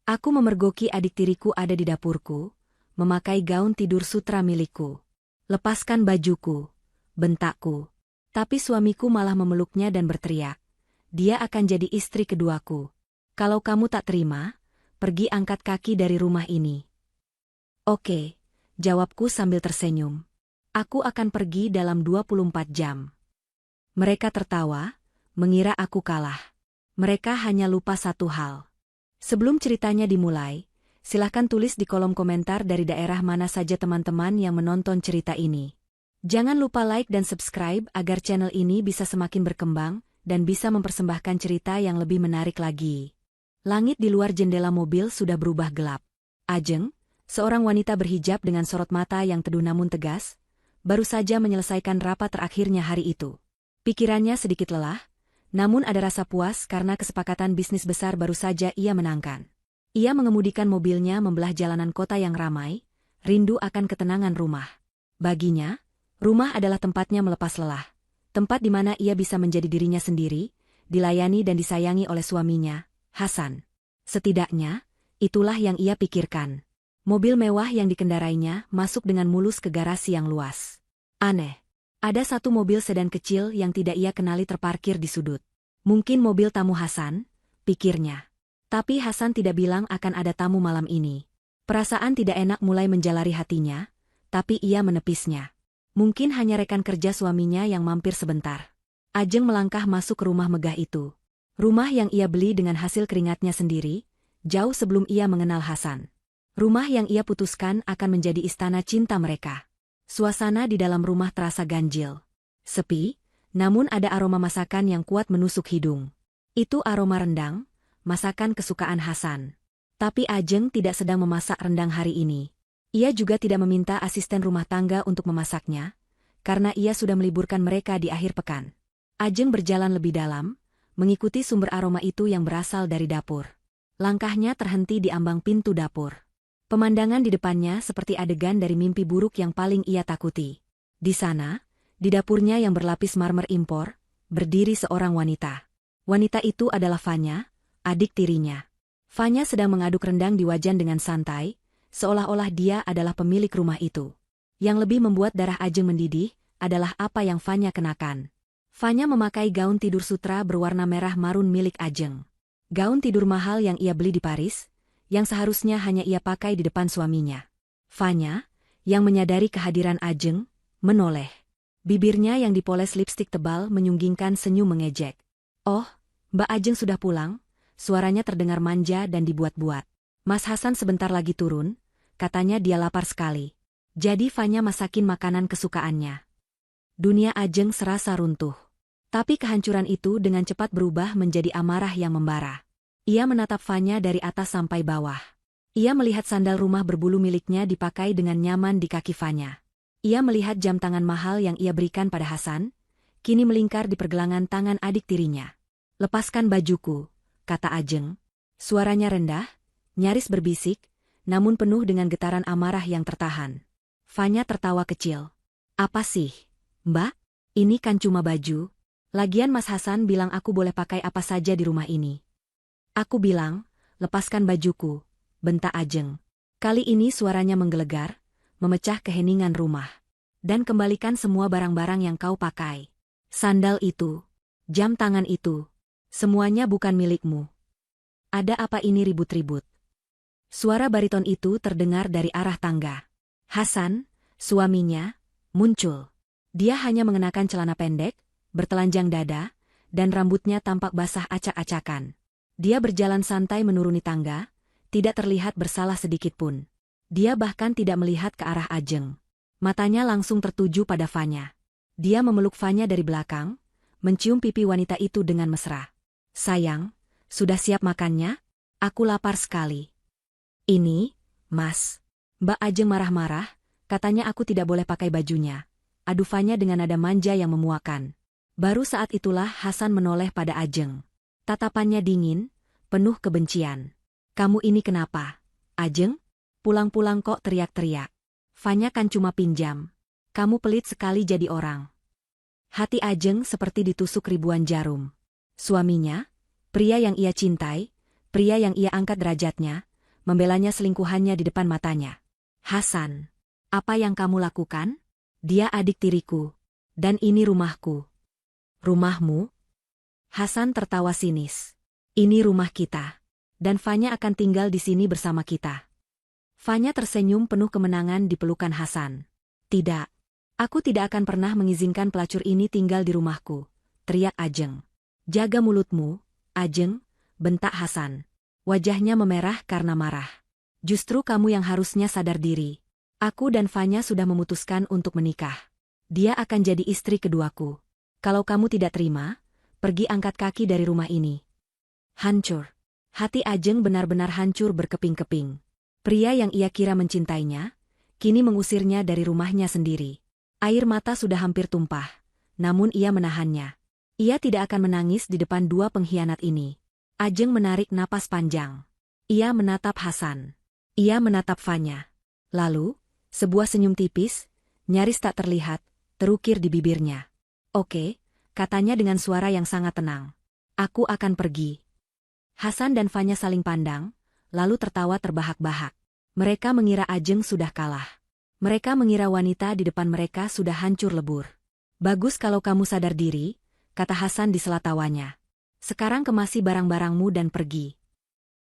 Aku memergoki adik tiriku ada di dapurku, memakai gaun tidur sutra milikku. Lepaskan bajuku, bentakku. Tapi suamiku malah memeluknya dan berteriak. Dia akan jadi istri keduaku. Kalau kamu tak terima, pergi angkat kaki dari rumah ini. Oke, jawabku sambil tersenyum. Aku akan pergi dalam 24 jam. Mereka tertawa, mengira aku kalah. Mereka hanya lupa satu hal. Sebelum ceritanya dimulai, silahkan tulis di kolom komentar dari daerah mana saja teman-teman yang menonton cerita ini. Jangan lupa like dan subscribe agar channel ini bisa semakin berkembang dan bisa mempersembahkan cerita yang lebih menarik lagi. Langit di luar jendela mobil sudah berubah gelap. Ajeng, seorang wanita berhijab dengan sorot mata yang teduh namun tegas, baru saja menyelesaikan rapat terakhirnya hari itu. Pikirannya sedikit lelah, namun ada rasa puas karena kesepakatan bisnis besar baru saja ia menangkan. Ia mengemudikan mobilnya membelah jalanan kota yang ramai, rindu akan ketenangan rumah. Baginya, rumah adalah tempatnya melepas lelah, tempat di mana ia bisa menjadi dirinya sendiri, dilayani dan disayangi oleh suaminya, Hasan. Setidaknya, itulah yang ia pikirkan. Mobil mewah yang dikendarainya masuk dengan mulus ke garasi yang luas. Aneh. Ada satu mobil sedan kecil yang tidak ia kenali terparkir di sudut. Mungkin mobil tamu Hasan, pikirnya. Tapi Hasan tidak bilang akan ada tamu malam ini. Perasaan tidak enak mulai menjalari hatinya, tapi ia menepisnya. Mungkin hanya rekan kerja suaminya yang mampir sebentar. Ajeng melangkah masuk ke rumah megah itu. Rumah yang ia beli dengan hasil keringatnya sendiri, jauh sebelum ia mengenal Hasan. Rumah yang ia putuskan akan menjadi istana cinta mereka. Suasana di dalam rumah terasa ganjil. Sepi, namun ada aroma masakan yang kuat menusuk hidung. Itu aroma rendang, masakan kesukaan Hasan. Tapi Ajeng tidak sedang memasak rendang hari ini. Ia juga tidak meminta asisten rumah tangga untuk memasaknya, karena ia sudah meliburkan mereka di akhir pekan. Ajeng berjalan lebih dalam, mengikuti sumber aroma itu yang berasal dari dapur. Langkahnya terhenti di ambang pintu dapur. Pemandangan di depannya seperti adegan dari mimpi buruk yang paling ia takuti. Di sana, di dapurnya yang berlapis marmer impor, berdiri seorang wanita. Wanita itu adalah Fanya, adik tirinya. Fanya sedang mengaduk rendang di wajan dengan santai, seolah-olah dia adalah pemilik rumah itu. Yang lebih membuat darah Ajeng mendidih, adalah apa yang Fanya kenakan. Fanya memakai gaun tidur sutra berwarna merah marun milik Ajeng. Gaun tidur mahal yang ia beli di Paris, yang seharusnya hanya ia pakai di depan suaminya. Fanya, yang menyadari kehadiran Ajeng, menoleh. Bibirnya yang dipoles lipstik tebal menyunggingkan senyum mengejek. Oh, Mbak Ajeng sudah pulang, suaranya terdengar manja dan dibuat-buat. Mas Hasan sebentar lagi turun, katanya dia lapar sekali. Jadi Fanya masakin makanan kesukaannya. Dunia Ajeng serasa runtuh. Tapi kehancuran itu dengan cepat berubah menjadi amarah yang membara. Ia menatap Fanya dari atas sampai bawah. Ia melihat sandal rumah berbulu miliknya dipakai dengan nyaman di kaki Fanya. Ia melihat jam tangan mahal yang ia berikan pada Hasan, kini melingkar di pergelangan tangan adik tirinya. Lepaskan bajuku, kata Ajeng. Suaranya rendah, nyaris berbisik, namun penuh dengan getaran amarah yang tertahan. Fanya tertawa kecil. Apa sih, Mbak? Ini kan cuma baju. Lagian Mas Hasan bilang aku boleh pakai apa saja di rumah ini. Aku bilang, lepaskan bajuku, bentak Ajeng. Kali ini suaranya menggelegar, memecah keheningan rumah. Dan kembalikan semua barang-barang yang kau pakai. Sandal itu, jam tangan itu, semuanya bukan milikmu. Ada apa ini ribut-ribut? Suara bariton itu terdengar dari arah tangga. Hasan, suaminya, muncul. Dia hanya mengenakan celana pendek, bertelanjang dada, dan rambutnya tampak basah acak-acakan. Dia berjalan santai menuruni tangga, tidak terlihat bersalah sedikitpun. Dia bahkan tidak melihat ke arah Ajeng. Matanya langsung tertuju pada Fanya. Dia memeluk Fanya dari belakang, mencium pipi wanita itu dengan mesra. Sayang, sudah siap makannya? Aku lapar sekali. Ini, Mas. Mbak Ajeng marah-marah, katanya aku tidak boleh pakai bajunya. Adu Fanya dengan nada manja yang memuakan. Baru saat itulah Hasan menoleh pada Ajeng. Tatapannya dingin, penuh kebencian. Kamu ini kenapa, Ajeng? Pulang-pulang kok teriak-teriak. Fanya kan cuma pinjam. Kamu pelit sekali jadi orang. Hati Ajeng seperti ditusuk ribuan jarum. Suaminya, pria yang ia cintai, pria yang ia angkat derajatnya, membelanya selingkuhannya di depan matanya. Hasan, apa yang kamu lakukan? Dia adik tiriku. Dan ini rumahku. Rumahmu? Hasan tertawa sinis. Ini rumah kita. Dan Fanya akan tinggal di sini bersama kita. Fanya tersenyum penuh kemenangan di pelukan Hasan. Tidak. Aku tidak akan pernah mengizinkan pelacur ini tinggal di rumahku, teriak Ajeng. Jaga mulutmu, Ajeng, bentak Hasan. Wajahnya memerah karena marah. Justru kamu yang harusnya sadar diri. Aku dan Fanya sudah memutuskan untuk menikah. Dia akan jadi istri keduaku. Kalau kamu tidak terima, pergi angkat kaki dari rumah ini. Hancur. Hati Ajeng benar-benar hancur berkeping-keping. Pria yang ia kira mencintainya, kini mengusirnya dari rumahnya sendiri. Air mata sudah hampir tumpah, namun ia menahannya. Ia tidak akan menangis di depan dua pengkhianat ini. Ajeng menarik napas panjang. Ia menatap Hasan. Ia menatap Fanya. Lalu, sebuah senyum tipis, nyaris tak terlihat, terukir di bibirnya. Oke, katanya dengan suara yang sangat tenang. Aku akan pergi. Hasan dan Fanya saling pandang, lalu tertawa terbahak-bahak. Mereka mengira Ajeng sudah kalah. Mereka mengira wanita di depan mereka sudah hancur lebur. Bagus kalau kamu sadar diri, kata Hasan di sela tawanya. Sekarang kemasi barang-barangmu dan pergi.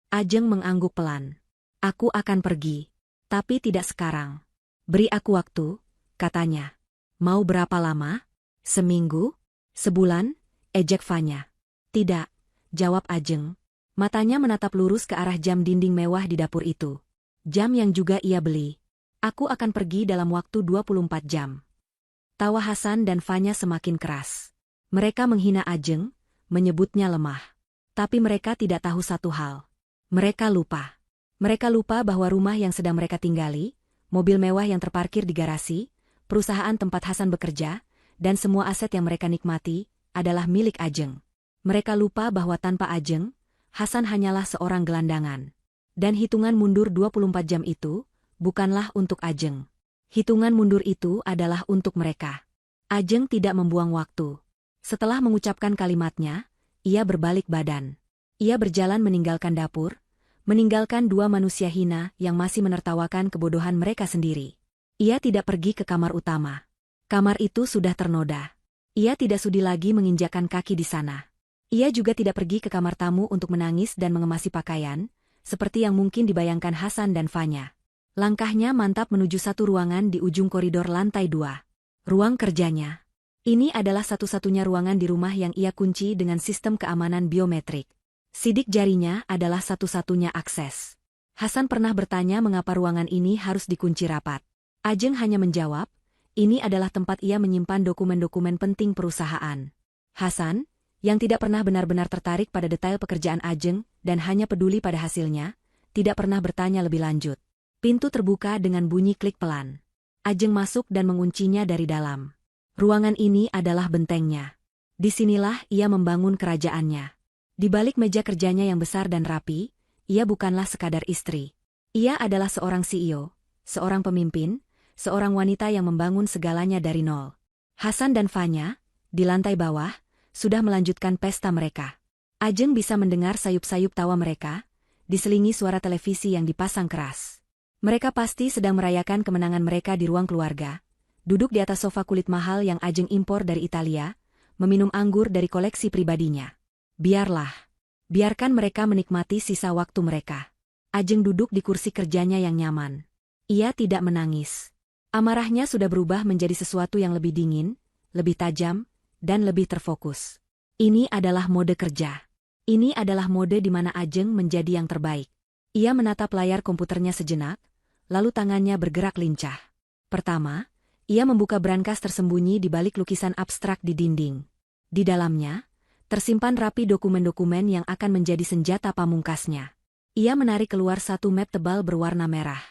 Ajeng mengangguk pelan. Aku akan pergi. Tapi tidak sekarang. Beri aku waktu, katanya. Mau berapa lama? Seminggu? Sebulan? Ejek Fanya. Tidak, jawab Ajeng. Matanya menatap lurus ke arah jam dinding mewah di dapur itu. Jam yang juga ia beli. Aku akan pergi dalam waktu 24 jam. Tawa Hasan dan Fanya semakin keras. Mereka menghina Ajeng, menyebutnya lemah. Tapi mereka tidak tahu satu hal. Mereka lupa. Mereka lupa bahwa rumah yang sedang mereka tinggali, mobil mewah yang terparkir di garasi, perusahaan tempat Hasan bekerja, dan semua aset yang mereka nikmati, adalah milik Ajeng. Mereka lupa bahwa tanpa Ajeng, Hasan hanyalah seorang gelandangan. Dan hitungan mundur 24 jam itu, bukanlah untuk Ajeng. Hitungan mundur itu adalah untuk mereka. Ajeng tidak membuang waktu. Setelah mengucapkan kalimatnya, ia berbalik badan. Ia berjalan meninggalkan dapur, meninggalkan dua manusia hina yang masih menertawakan kebodohan mereka sendiri. Ia tidak pergi ke kamar utama. Kamar itu sudah ternoda. Ia tidak sudi lagi menginjakkan kaki di sana. Ia juga tidak pergi ke kamar tamu untuk menangis dan mengemasi pakaian, seperti yang mungkin dibayangkan Hasan dan Fanya. Langkahnya mantap menuju satu ruangan di ujung koridor lantai 2. Ruang kerjanya. Ini adalah satu-satunya ruangan di rumah yang ia kunci dengan sistem keamanan biometrik. Sidik jarinya adalah satu-satunya akses. Hasan pernah bertanya mengapa ruangan ini harus dikunci rapat. Ajeng hanya menjawab, ini adalah tempat ia menyimpan dokumen-dokumen penting perusahaan. Hasan, yang tidak pernah benar-benar tertarik pada detail pekerjaan Ajeng dan hanya peduli pada hasilnya, tidak pernah bertanya lebih lanjut. Pintu terbuka dengan bunyi klik pelan. Ajeng masuk dan menguncinya dari dalam. Ruangan ini adalah bentengnya. Disinilah ia membangun kerajaannya. Di balik meja kerjanya yang besar dan rapi, ia bukanlah sekadar istri. Ia adalah seorang CEO, seorang pemimpin, seorang wanita yang membangun segalanya dari nol. Hasan dan Fanya, di lantai bawah, sudah melanjutkan pesta mereka. Ajeng bisa mendengar sayup-sayup tawa mereka, diselingi suara televisi yang dipasang keras. Mereka pasti sedang merayakan kemenangan mereka di ruang keluarga, duduk di atas sofa kulit mahal yang Ajeng impor dari Italia, meminum anggur dari koleksi pribadinya. Biarlah. Biarkan mereka menikmati sisa waktu mereka. Ajeng duduk di kursi kerjanya yang nyaman. Ia tidak menangis. Amarahnya sudah berubah menjadi sesuatu yang lebih dingin, lebih tajam, dan lebih terfokus. Ini adalah mode kerja. Ini adalah mode di mana Ajeng menjadi yang terbaik. Ia menatap layar komputernya sejenak, lalu tangannya bergerak lincah. Pertama, ia membuka brankas tersembunyi di balik lukisan abstrak di dinding. Di dalamnya, tersimpan rapi dokumen-dokumen yang akan menjadi senjata pamungkasnya. Ia menarik keluar satu map tebal berwarna merah.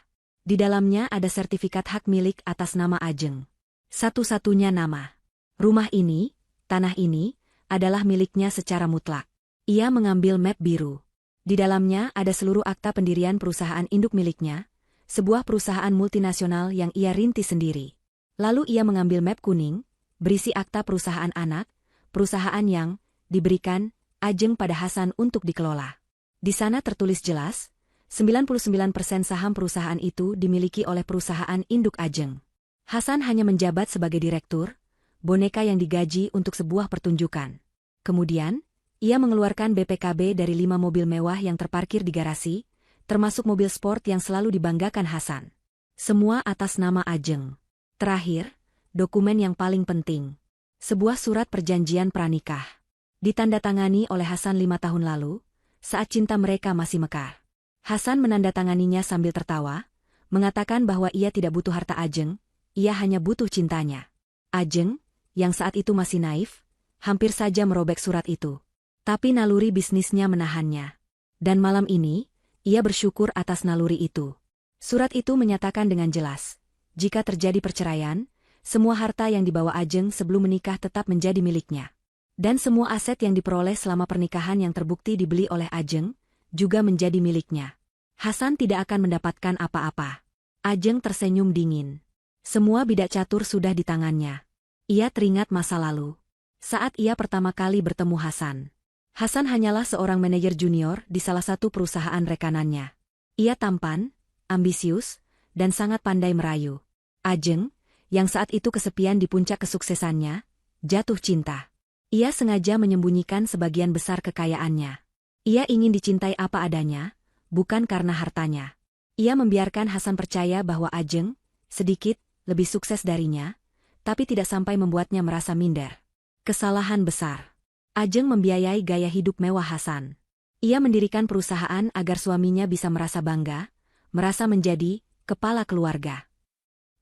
Di dalamnya ada sertifikat hak milik atas nama Ajeng. Satu-satunya nama. Rumah ini, tanah ini, adalah miliknya secara mutlak. Ia mengambil map biru. Di dalamnya ada seluruh akta pendirian perusahaan induk miliknya, sebuah perusahaan multinasional yang ia rintis sendiri. Lalu ia mengambil map kuning, berisi akta perusahaan anak, perusahaan yang diberikan Ajeng pada Hasan untuk dikelola. Di sana tertulis jelas, 99% saham perusahaan itu dimiliki oleh perusahaan induk Ajeng. Hasan hanya menjabat sebagai direktur, boneka yang digaji untuk sebuah pertunjukan. Kemudian, ia mengeluarkan BPKB dari 5 mobil mewah yang terparkir di garasi, termasuk mobil sport yang selalu dibanggakan Hasan. Semua atas nama Ajeng. Terakhir, dokumen yang paling penting. Sebuah surat perjanjian pranikah. Ditandatangani oleh Hasan 5 tahun lalu, saat cinta mereka masih mekar. Hasan menandatanganinya sambil tertawa, mengatakan bahwa ia tidak butuh harta Ajeng, ia hanya butuh cintanya. Ajeng, yang saat itu masih naif, hampir saja merobek surat itu. Tapi naluri bisnisnya menahannya. Dan malam ini, ia bersyukur atas naluri itu. Surat itu menyatakan dengan jelas, jika terjadi perceraian, semua harta yang dibawa Ajeng sebelum menikah tetap menjadi miliknya. Dan semua aset yang diperoleh selama pernikahan yang terbukti dibeli oleh Ajeng, juga menjadi miliknya. Hasan tidak akan mendapatkan apa-apa. Ajeng tersenyum dingin. Semua bidak catur sudah di tangannya. Ia teringat masa lalu. Saat ia pertama kali bertemu Hasan. Hasan hanyalah seorang manajer junior di salah satu perusahaan rekanannya. Ia tampan, ambisius, dan sangat pandai merayu. Ajeng, yang saat itu kesepian di puncak kesuksesannya, jatuh cinta. Ia sengaja menyembunyikan sebagian besar kekayaannya. Ia ingin dicintai apa adanya, bukan karena hartanya. Ia membiarkan Hasan percaya bahwa Ajeng, sedikit, lebih sukses darinya, tapi tidak sampai membuatnya merasa minder. Kesalahan besar. Ajeng membiayai gaya hidup mewah Hasan. Ia mendirikan perusahaan agar suaminya bisa merasa bangga, merasa menjadi kepala keluarga.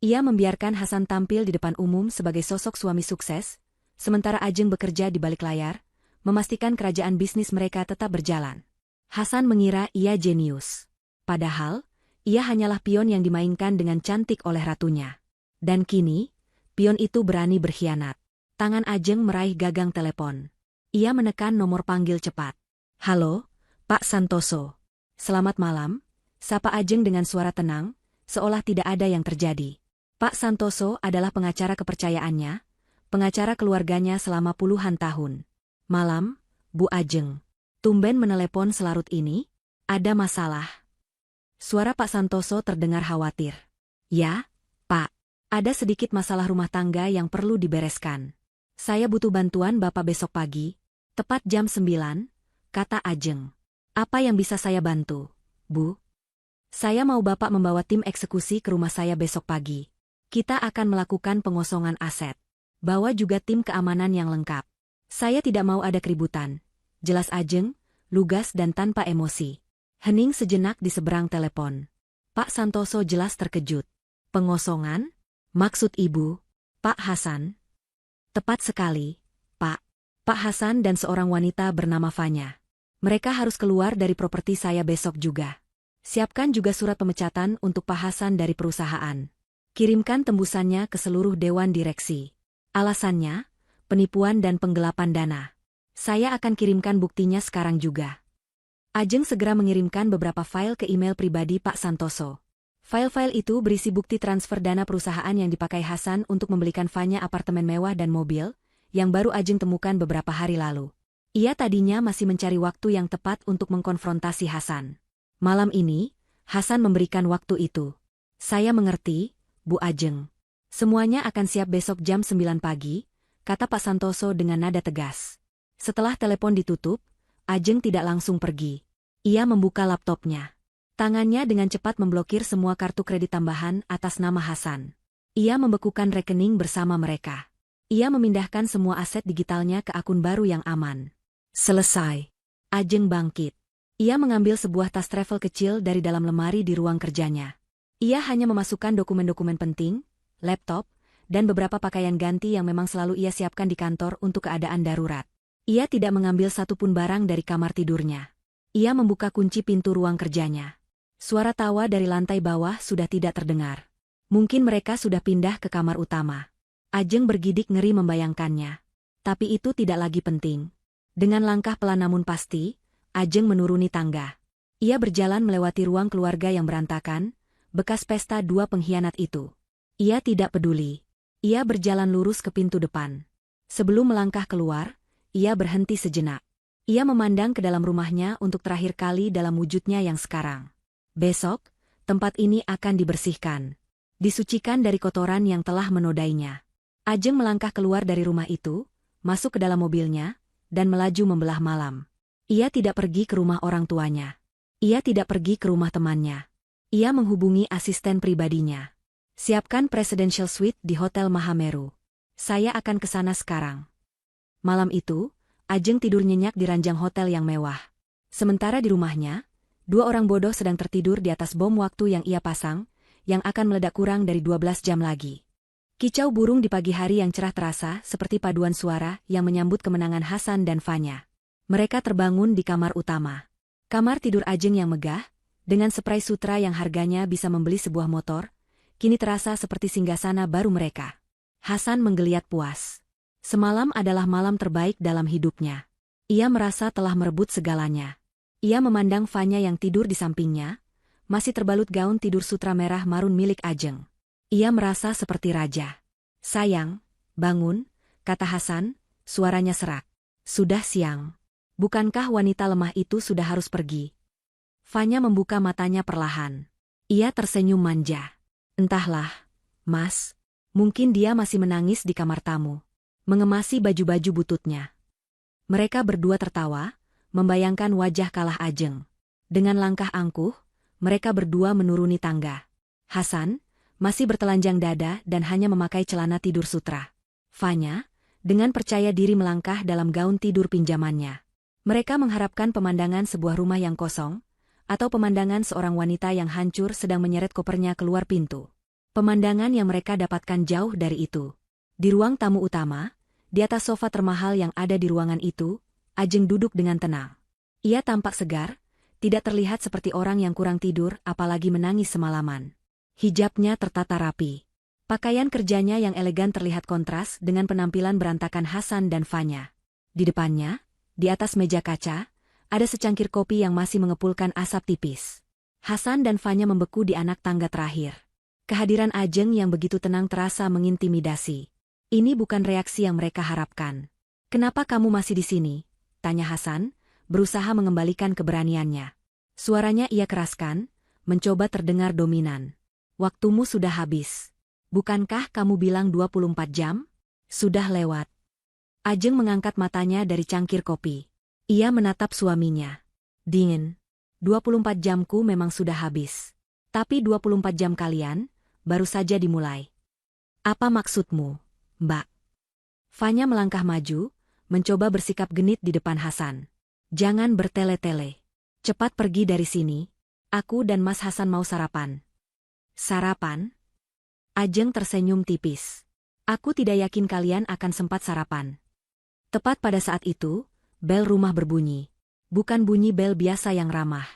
Ia membiarkan Hasan tampil di depan umum sebagai sosok suami sukses, sementara Ajeng bekerja di balik layar, memastikan kerajaan bisnis mereka tetap berjalan. Hasan mengira ia jenius. Padahal, ia hanyalah pion yang dimainkan dengan cantik oleh ratunya. Dan kini, pion itu berani berkhianat. Tangan Ajeng meraih gagang telepon. Ia menekan nomor panggil cepat. "Halo, Pak Santoso." "Selamat malam," sapa Ajeng dengan suara tenang, seolah tidak ada yang terjadi. Pak Santoso adalah pengacara kepercayaannya, pengacara keluarganya selama puluhan tahun. "Malam, Bu Ajeng. Tumben menelepon selarut ini? Ada masalah?" Suara Pak Santoso terdengar khawatir. "Ya, Pak. Ada sedikit masalah rumah tangga yang perlu dibereskan. Saya butuh bantuan Bapak besok pagi, tepat jam 9, kata Ajeng. "Apa yang bisa saya bantu, Bu?" "Saya mau Bapak membawa tim eksekusi ke rumah saya besok pagi. Kita akan melakukan pengosongan aset. Bawa juga tim keamanan yang lengkap. Saya tidak mau ada keributan," jelas Ajeng, lugas dan tanpa emosi. Hening sejenak di seberang telepon. Pak Santoso jelas terkejut. "Pengosongan? Maksud Ibu, Pak Hasan?" "Tepat sekali, Pak. Pak Hasan dan seorang wanita bernama Fanya. Mereka harus keluar dari properti saya besok juga. Siapkan juga surat pemecatan untuk Pak Hasan dari perusahaan. Kirimkan tembusannya ke seluruh dewan direksi. Alasannya, penipuan dan penggelapan dana. Saya akan kirimkan buktinya sekarang juga." Ajeng segera mengirimkan beberapa file ke email pribadi Pak Santoso. File-file itu berisi bukti transfer dana perusahaan yang dipakai Hasan untuk membelikan Fanya apartemen mewah dan mobil, yang baru Ajeng temukan beberapa hari lalu. Ia tadinya masih mencari waktu yang tepat untuk mengkonfrontasi Hasan. Malam ini, Hasan memberikan waktu itu. "Saya mengerti, Bu Ajeng. Semuanya akan siap besok jam 9 pagi, kata Pak Santoso dengan nada tegas. Setelah telepon ditutup, Ajeng tidak langsung pergi. Ia membuka laptopnya. Tangannya dengan cepat memblokir semua kartu kredit tambahan atas nama Hasan. Ia membekukan rekening bersama mereka. Ia memindahkan semua aset digitalnya ke akun baru yang aman. Selesai. Ajeng bangkit. Ia mengambil sebuah tas travel kecil dari dalam lemari di ruang kerjanya. Ia hanya memasukkan dokumen-dokumen penting, laptop, dan beberapa pakaian ganti yang memang selalu ia siapkan di kantor untuk keadaan darurat. Ia tidak mengambil satupun barang dari kamar tidurnya. Ia membuka kunci pintu ruang kerjanya. Suara tawa dari lantai bawah sudah tidak terdengar. Mungkin mereka sudah pindah ke kamar utama. Ajeng bergidik ngeri membayangkannya. Tapi itu tidak lagi penting. Dengan langkah pelan namun pasti, Ajeng menuruni tangga. Ia berjalan melewati ruang keluarga yang berantakan, bekas pesta dua pengkhianat itu. Ia tidak peduli. Ia berjalan lurus ke pintu depan. Sebelum melangkah keluar, ia berhenti sejenak. Ia memandang ke dalam rumahnya untuk terakhir kali dalam wujudnya yang sekarang. Besok, tempat ini akan dibersihkan. Disucikan dari kotoran yang telah menodainya. Ajeng melangkah keluar dari rumah itu, masuk ke dalam mobilnya, dan melaju membelah malam. Ia tidak pergi ke rumah orang tuanya. Ia tidak pergi ke rumah temannya. Ia menghubungi asisten pribadinya. Siapkan presidential suite di Hotel Mahameru. Saya akan ke sana sekarang. Malam itu, Ajeng tidur nyenyak di ranjang hotel yang mewah. Sementara di rumahnya, dua orang bodoh sedang tertidur di atas bom waktu yang ia pasang, yang akan meledak kurang dari 12 jam lagi. Kicau burung di pagi hari yang cerah terasa seperti paduan suara yang menyambut kemenangan Hasan dan Fanya. Mereka terbangun di kamar utama. Kamar tidur Ajeng yang megah, dengan spray sutra yang harganya bisa membeli sebuah motor, kini terasa seperti singgasana baru mereka. Hasan menggeliat puas. Semalam adalah malam terbaik dalam hidupnya. Ia merasa telah merebut segalanya. Ia memandang Fanya yang tidur di sampingnya, masih terbalut gaun tidur sutra merah marun milik Ajeng. Ia merasa seperti raja. Sayang, bangun, kata Hasan, suaranya serak. Sudah siang. Bukankah wanita lemah itu sudah harus pergi? Fanya membuka matanya perlahan. Ia tersenyum manja. Entahlah, Mas. Mungkin dia masih menangis di kamar tamu. Mengemasi baju-baju bututnya. Mereka berdua tertawa, membayangkan wajah kalah Ajeng. Dengan langkah angkuh, mereka berdua menuruni tangga. Hasan masih bertelanjang dada dan hanya memakai celana tidur sutra. Fanya, dengan percaya diri melangkah dalam gaun tidur pinjamannya. Mereka mengharapkan pemandangan sebuah rumah yang kosong, atau pemandangan seorang wanita yang hancur sedang menyeret kopernya keluar pintu. Pemandangan yang mereka dapatkan jauh dari itu. Di ruang tamu utama, di atas sofa termahal yang ada di ruangan itu, Ajeng duduk dengan tenang. Ia tampak segar, tidak terlihat seperti orang yang kurang tidur apalagi menangis semalaman. Hijabnya tertata rapi. Pakaian kerjanya yang elegan terlihat kontras dengan penampilan berantakan Hasan dan Fanya. Di depannya, di atas meja kaca, ada secangkir kopi yang masih mengepulkan asap tipis. Hasan dan Fanya membeku di anak tangga terakhir. Kehadiran Ajeng yang begitu tenang terasa mengintimidasi. Ini bukan reaksi yang mereka harapkan. "Kenapa kamu masih di sini?" tanya Hasan, berusaha mengembalikan keberaniannya. Suaranya ia keraskan, mencoba terdengar dominan. "Waktumu sudah habis. Bukankah kamu bilang 24 jam? Sudah lewat." Ajeng mengangkat matanya dari cangkir kopi. Ia menatap suaminya. "Dingin. 24 jamku memang sudah habis. Tapi 24 jam kalian, baru saja dimulai." "Apa maksudmu, Mbak?" Fanya melangkah maju, mencoba bersikap genit di depan Hasan. "Jangan bertele-tele. Cepat pergi dari sini. Aku dan Mas Hasan mau sarapan." "Sarapan?" Ajeng tersenyum tipis. "Aku tidak yakin kalian akan sempat sarapan." Tepat pada saat itu, bel rumah berbunyi. Bukan bunyi bel biasa yang ramah.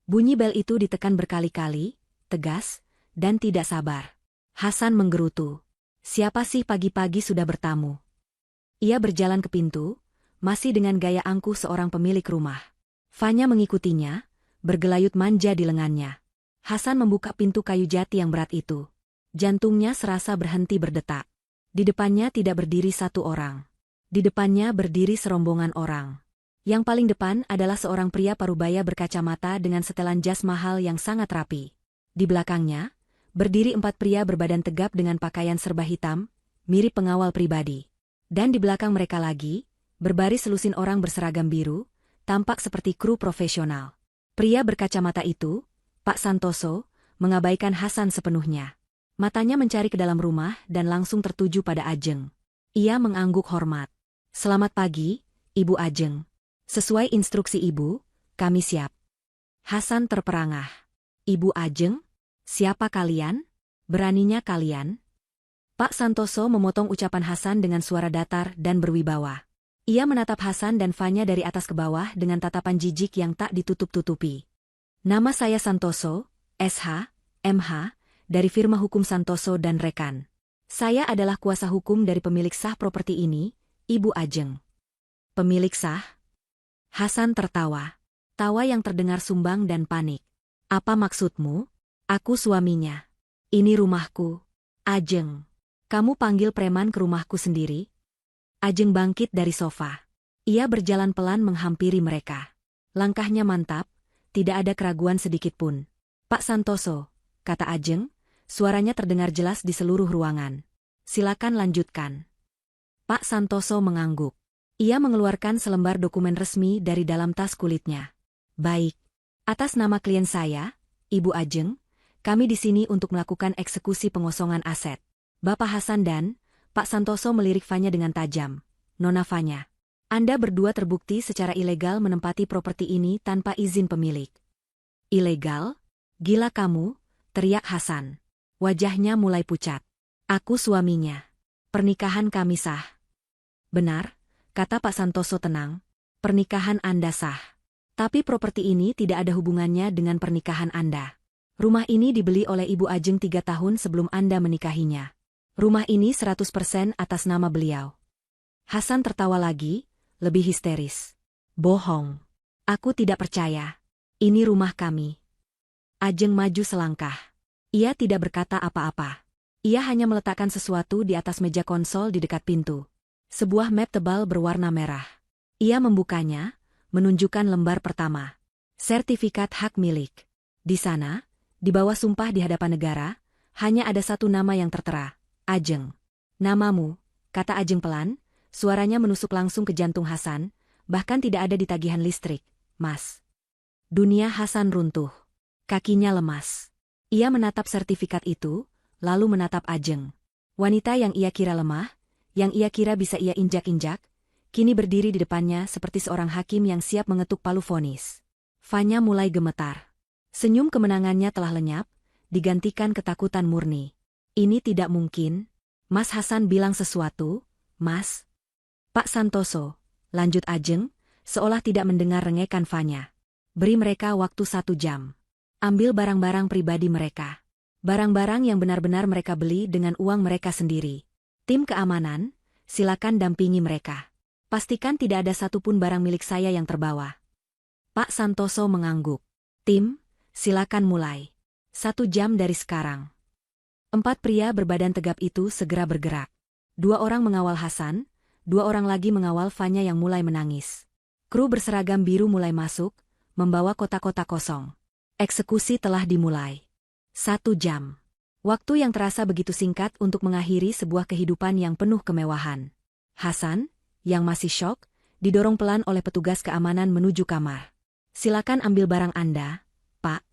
Bunyi bel itu ditekan berkali-kali, tegas, dan tidak sabar. Hasan menggerutu. Siapa sih pagi-pagi sudah bertamu? Ia berjalan ke pintu, masih dengan gaya angkuh seorang pemilik rumah. Fanya mengikutinya, bergelayut manja di lengannya. Hasan membuka pintu kayu jati yang berat itu. Jantungnya serasa berhenti berdetak. Di depannya tidak berdiri satu orang. Di depannya berdiri serombongan orang. Yang paling depan adalah seorang pria parubaya berkacamata dengan setelan jas mahal yang sangat rapi. Di belakangnya, berdiri 4 pria berbadan tegap dengan pakaian serba hitam, mirip pengawal pribadi. Dan di belakang mereka lagi, berbaris selusin orang berseragam biru, tampak seperti kru profesional. Pria berkacamata itu, Pak Santoso, mengabaikan Hasan sepenuhnya. Matanya mencari ke dalam rumah dan langsung tertuju pada Ajeng. Ia mengangguk hormat. "Selamat pagi, Ibu Ajeng. Sesuai instruksi Ibu, kami siap." Hasan terperangah. "Ibu Ajeng? Siapa kalian? Beraninya kalian?" Pak Santoso memotong ucapan Hasan dengan suara datar dan berwibawa. Ia menatap Hasan dan Fanya dari atas ke bawah dengan tatapan jijik yang tak ditutup-tutupi. "Nama saya Santoso, SH, MH, dari firma hukum Santoso dan Rekan. Saya adalah kuasa hukum dari pemilik sah properti ini, Ibu Ajeng." "Pemilik sah?" Hasan tertawa. Tawa yang terdengar sumbang dan panik. "Apa maksudmu?" "Aku suaminya. Ini rumahku. Ajeng. Kamu panggil preman ke rumahku sendiri?" Ajeng bangkit dari sofa. Ia berjalan pelan menghampiri mereka. Langkahnya mantap, tidak ada keraguan sedikitpun. Pak Santoso, kata Ajeng, suaranya terdengar jelas di seluruh ruangan. Silakan lanjutkan. Pak Santoso mengangguk. Ia mengeluarkan selembar dokumen resmi dari dalam tas kulitnya. Baik. Atas nama klien saya, Ibu Ajeng, kami di sini untuk melakukan eksekusi pengosongan aset. Bapak Hasan dan Pak Santoso melirik Fanya dengan tajam. Nona Fanya, Anda berdua terbukti secara ilegal menempati properti ini tanpa izin pemilik. Ilegal? Gila kamu, teriak Hasan. Wajahnya mulai pucat. Aku suaminya. Pernikahan kami sah. Benar, kata Pak Santoso tenang. Pernikahan Anda sah. Tapi properti ini tidak ada hubungannya dengan pernikahan Anda. Rumah ini dibeli oleh Ibu Ajeng 3 tahun sebelum Anda menikahinya. Rumah ini 100% atas nama beliau. Hasan tertawa lagi, lebih histeris. Bohong. Aku tidak percaya. Ini rumah kami. Ajeng maju selangkah. Ia tidak berkata apa-apa. Ia hanya meletakkan sesuatu di atas meja konsol di dekat pintu. Sebuah map tebal berwarna merah. Ia membukanya, menunjukkan lembar pertama. Sertifikat hak milik. Di sana, di bawah sumpah di hadapan negara, hanya ada satu nama yang tertera. Ajeng. Namamu, kata Ajeng pelan, suaranya menusuk langsung ke jantung Hasan, bahkan tidak ada di tagihan listrik, Mas. Dunia Hasan runtuh. Kakinya lemas. Ia menatap sertifikat itu, lalu menatap Ajeng. Wanita yang ia kira lemah, yang ia kira bisa ia injak-injak, kini berdiri di depannya seperti seorang hakim yang siap mengetuk palu vonis. Fanya mulai gemetar. Senyum kemenangannya telah lenyap, digantikan ketakutan murni. Ini tidak mungkin. Mas Hasan bilang sesuatu, Mas. Pak Santoso, lanjut Ajeng, seolah tidak mendengar rengekan Fanya. Beri mereka waktu 1 jam. Ambil barang-barang pribadi mereka. Barang-barang yang benar-benar mereka beli dengan uang mereka sendiri. Tim keamanan, silakan dampingi mereka. Pastikan tidak ada satupun barang milik saya yang terbawa. Pak Santoso mengangguk. Tim, silakan mulai. 1 jam dari sekarang. 4 pria berbadan tegap itu segera bergerak. 2 orang mengawal Hasan, 2 orang lagi mengawal Fanya yang mulai menangis. Kru berseragam biru mulai masuk, membawa kotak-kotak kosong. Eksekusi telah dimulai. 1 jam. Waktu yang terasa begitu singkat untuk mengakhiri sebuah kehidupan yang penuh kemewahan. Hasan, yang masih syok, didorong pelan oleh petugas keamanan menuju kamar. Silakan ambil barang Anda, Pak.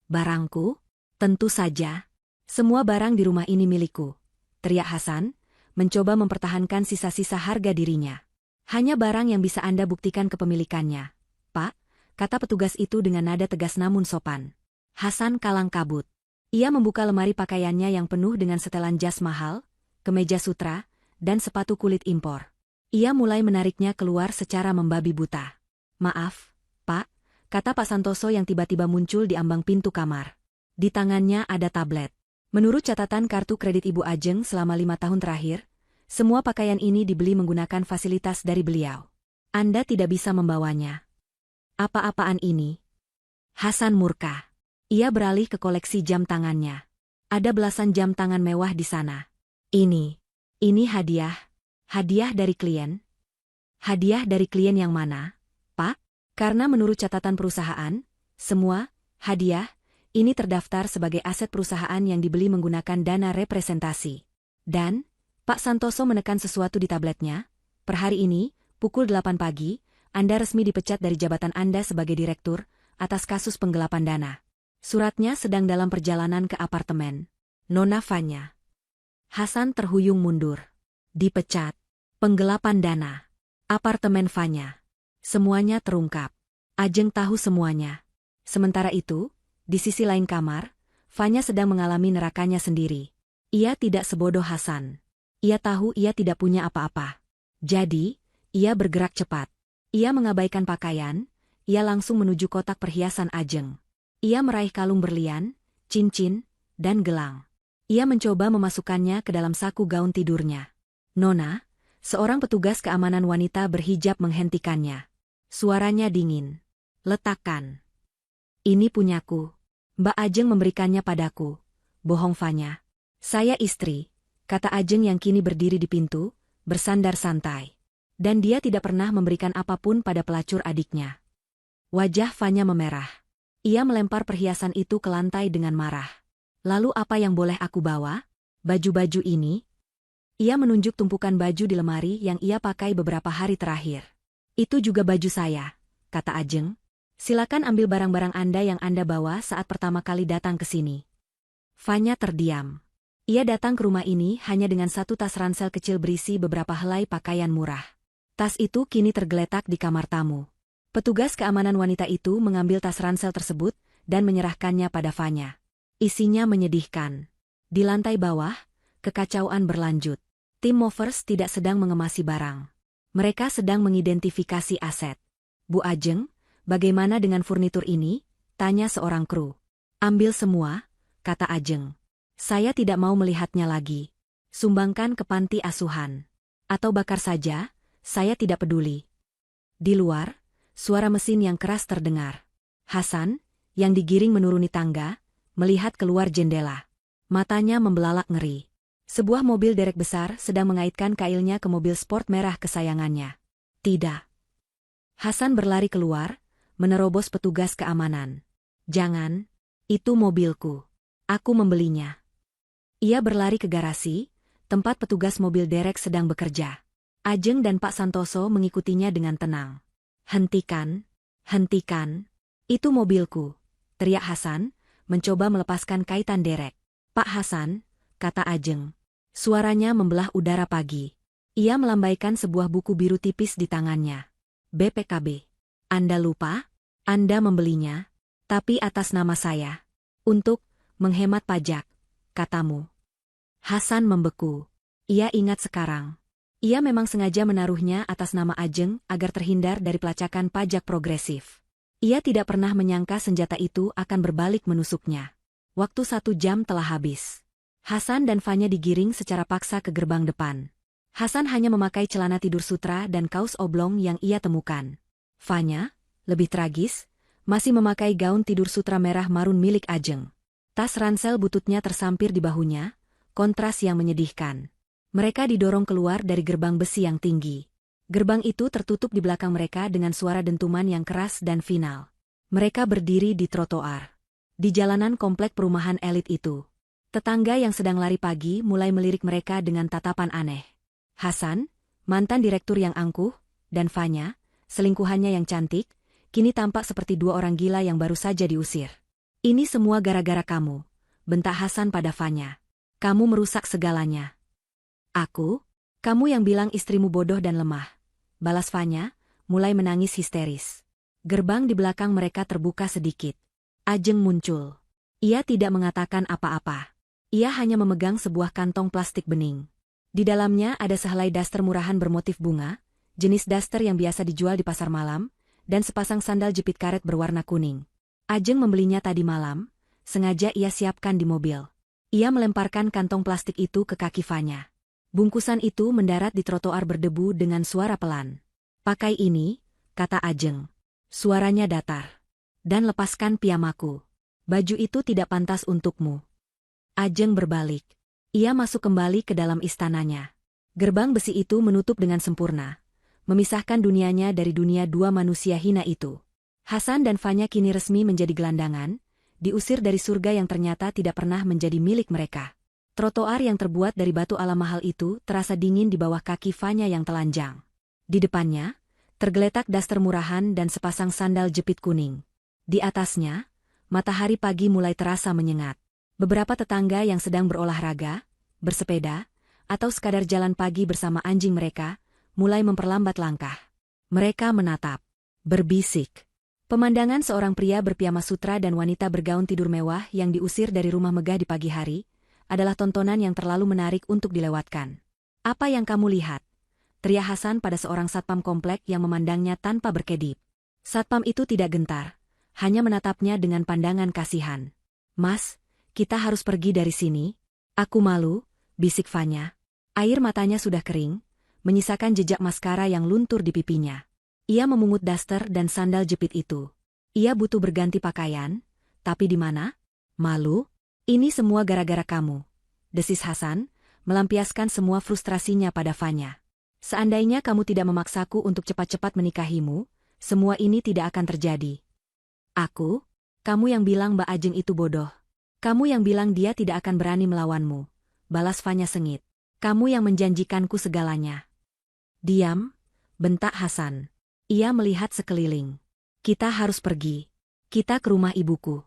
Barangku? Tentu saja. Semua barang di rumah ini milikku, teriak Hasan, mencoba mempertahankan sisa-sisa harga dirinya. Hanya barang yang bisa Anda buktikan kepemilikannya, Pak, kata petugas itu dengan nada tegas namun sopan. Hasan kalang kabut. Ia membuka lemari pakaiannya yang penuh dengan setelan jas mahal, kemeja sutra, dan sepatu kulit impor. Ia mulai menariknya keluar secara membabi buta. Maaf, Pak, kata Pak Santoso yang tiba-tiba muncul di ambang pintu kamar. Di tangannya ada tablet. Menurut catatan kartu kredit Ibu Ajeng selama 5 tahun terakhir, semua pakaian ini dibeli menggunakan fasilitas dari beliau. Anda tidak bisa membawanya. Apa-apaan ini? Hasan murka. Ia beralih ke koleksi jam tangannya. Ada belasan jam tangan mewah di sana. Ini hadiah. Hadiah dari klien. Hadiah dari klien yang mana, Pak? Karena menurut catatan perusahaan, semua hadiah ini terdaftar sebagai aset perusahaan yang dibeli menggunakan dana representasi. Dan, Pak Santoso menekan sesuatu di tabletnya, per hari ini, pukul 8 pagi, Anda resmi dipecat dari jabatan Anda sebagai direktur, atas kasus penggelapan dana. Suratnya sedang dalam perjalanan ke apartemen. Nona Fanya. Hasan terhuyung mundur. Dipecat. Penggelapan dana. Apartemen Fanya. Semuanya terungkap. Ajeng tahu semuanya. Sementara itu, di sisi lain kamar, Fanya sedang mengalami nerakanya sendiri. Ia tidak sebodoh Hasan. Ia tahu ia tidak punya apa-apa. Jadi, ia bergerak cepat. Ia mengabaikan pakaian, ia langsung menuju kotak perhiasan Ajeng. Ia meraih kalung berlian, cincin, dan gelang. Ia mencoba memasukkannya ke dalam saku gaun tidurnya. Nona, seorang petugas keamanan wanita berhijab menghentikannya. Suaranya dingin. Letakkan. Ini punyaku. Mbak Ajeng memberikannya padaku. Bohong Fanya. Saya istri, kata Ajeng yang kini berdiri di pintu, bersandar santai. Dan dia tidak pernah memberikan apapun pada pelacur adiknya. Wajah Fanya memerah. Ia melempar perhiasan itu ke lantai dengan marah. Lalu apa yang boleh aku bawa? Baju-baju ini? Ia menunjuk tumpukan baju di lemari yang ia pakai beberapa hari terakhir. Itu juga baju saya, kata Ajeng. Silakan ambil barang-barang Anda yang Anda bawa saat pertama kali datang ke sini. Fanya terdiam. Ia datang ke rumah ini hanya dengan satu tas ransel kecil berisi beberapa helai pakaian murah. Tas itu kini tergeletak di kamar tamu. Petugas keamanan wanita itu mengambil tas ransel tersebut dan menyerahkannya pada Fanya. Isinya menyedihkan. Di lantai bawah, kekacauan berlanjut. Tim movers tidak sedang mengemasi barang. Mereka sedang mengidentifikasi aset. Bu Ajeng, bagaimana dengan furnitur ini? Tanya seorang kru. Ambil semua, kata Ajeng. Saya tidak mau melihatnya lagi. Sumbangkan ke panti asuhan. Atau bakar saja, saya tidak peduli. Di luar, suara mesin yang keras terdengar. Hasan, yang digiring menuruni tangga, melihat keluar jendela. Matanya membelalak ngeri. Sebuah mobil derek besar sedang mengaitkan kailnya ke mobil sport merah kesayangannya. Tidak. Hasan berlari keluar, menerobos petugas keamanan. Jangan, itu mobilku. Aku membelinya. Ia berlari ke garasi, tempat petugas mobil derek sedang bekerja. Ajeng dan Pak Santoso mengikutinya dengan tenang. Hentikan, hentikan. Itu mobilku, teriak Hasan, mencoba melepaskan kaitan derek. Pak Hasan, kata Ajeng. Suaranya membelah udara pagi. Ia melambaikan sebuah buku biru tipis di tangannya. BPKB. Anda lupa? Anda membelinya, tapi atas nama saya. Untuk menghemat pajak, katamu. Hasan membeku. Ia ingat sekarang. Ia memang sengaja menaruhnya atas nama Ajeng agar terhindar dari pelacakan pajak progresif. Ia tidak pernah menyangka senjata itu akan berbalik menusuknya. Waktu 1 jam telah habis. Hasan dan Fanya digiring secara paksa ke gerbang depan. Hasan hanya memakai celana tidur sutra dan kaos oblong yang ia temukan. Fanya, lebih tragis, masih memakai gaun tidur sutra merah marun milik Ajeng. Tas ransel bututnya tersampir di bahunya, kontras yang menyedihkan. Mereka didorong keluar dari gerbang besi yang tinggi. Gerbang itu tertutup di belakang mereka dengan suara dentuman yang keras dan final. Mereka berdiri di trotoar. Di jalanan komplek perumahan elit itu. Tetangga yang sedang lari pagi mulai melirik mereka dengan tatapan aneh. Hasan, mantan direktur yang angkuh, dan Fanya, selingkuhannya yang cantik, kini tampak seperti dua orang gila yang baru saja diusir. Ini semua gara-gara kamu, bentak Hasan pada Fanya. Kamu merusak segalanya. Aku? Kamu yang bilang istrimu bodoh dan lemah. Balas Fanya, mulai menangis histeris. Gerbang di belakang mereka terbuka sedikit. Ajeng muncul. Ia tidak mengatakan apa-apa. Ia hanya memegang sebuah kantong plastik bening. Di dalamnya ada sehelai daster murahan bermotif bunga, jenis daster yang biasa dijual di pasar malam, dan sepasang sandal jepit karet berwarna kuning. Ajeng membelinya tadi malam, sengaja ia siapkan di mobil. Ia melemparkan kantong plastik itu ke kaki Fanya. Bungkusan itu mendarat di trotoar berdebu dengan suara pelan. Pakai ini, kata Ajeng. Suaranya datar. Dan lepaskan piyamaku. Baju itu tidak pantas untukmu. Ajeng berbalik. Ia masuk kembali ke dalam istananya. Gerbang besi itu menutup dengan sempurna, memisahkan dunianya dari dunia dua manusia hina itu. Hasan dan Fanya kini resmi menjadi gelandangan, diusir dari surga yang ternyata tidak pernah menjadi milik mereka. Trotoar yang terbuat dari batu alam mahal itu terasa dingin di bawah kaki Fanya yang telanjang. Di depannya, tergeletak daster murahan dan sepasang sandal jepit kuning. Di atasnya, matahari pagi mulai terasa menyengat. Beberapa tetangga yang sedang berolahraga, bersepeda, atau sekadar jalan pagi bersama anjing mereka, mulai memperlambat langkah. Mereka menatap, berbisik. Pemandangan seorang pria berpiyama sutra dan wanita bergaun tidur mewah yang diusir dari rumah megah di pagi hari, adalah tontonan yang terlalu menarik untuk dilewatkan. Apa yang kamu lihat? Teriak Hasan pada seorang satpam komplek yang memandangnya tanpa berkedip. Satpam itu tidak gentar, hanya menatapnya dengan pandangan kasihan. Mas, kita harus pergi dari sini. Aku malu, bisik Fanya. Air matanya sudah kering, menyisakan jejak maskara yang luntur di pipinya. Ia memungut daster dan sandal jepit itu. Ia butuh berganti pakaian, tapi di mana? Malu? Ini semua gara-gara kamu. Desis Hasan, melampiaskan semua frustrasinya pada Fanya. Seandainya kamu tidak memaksaku untuk cepat-cepat menikahimu, semua ini tidak akan terjadi. Aku? Kamu yang bilang Mbak Ajeng itu bodoh. Kamu yang bilang dia tidak akan berani melawanmu. Balas Fanya sengit. Kamu yang menjanjikanku segalanya. Diam, bentak Hasan. Ia melihat sekeliling. Kita harus pergi. Kita ke rumah ibuku.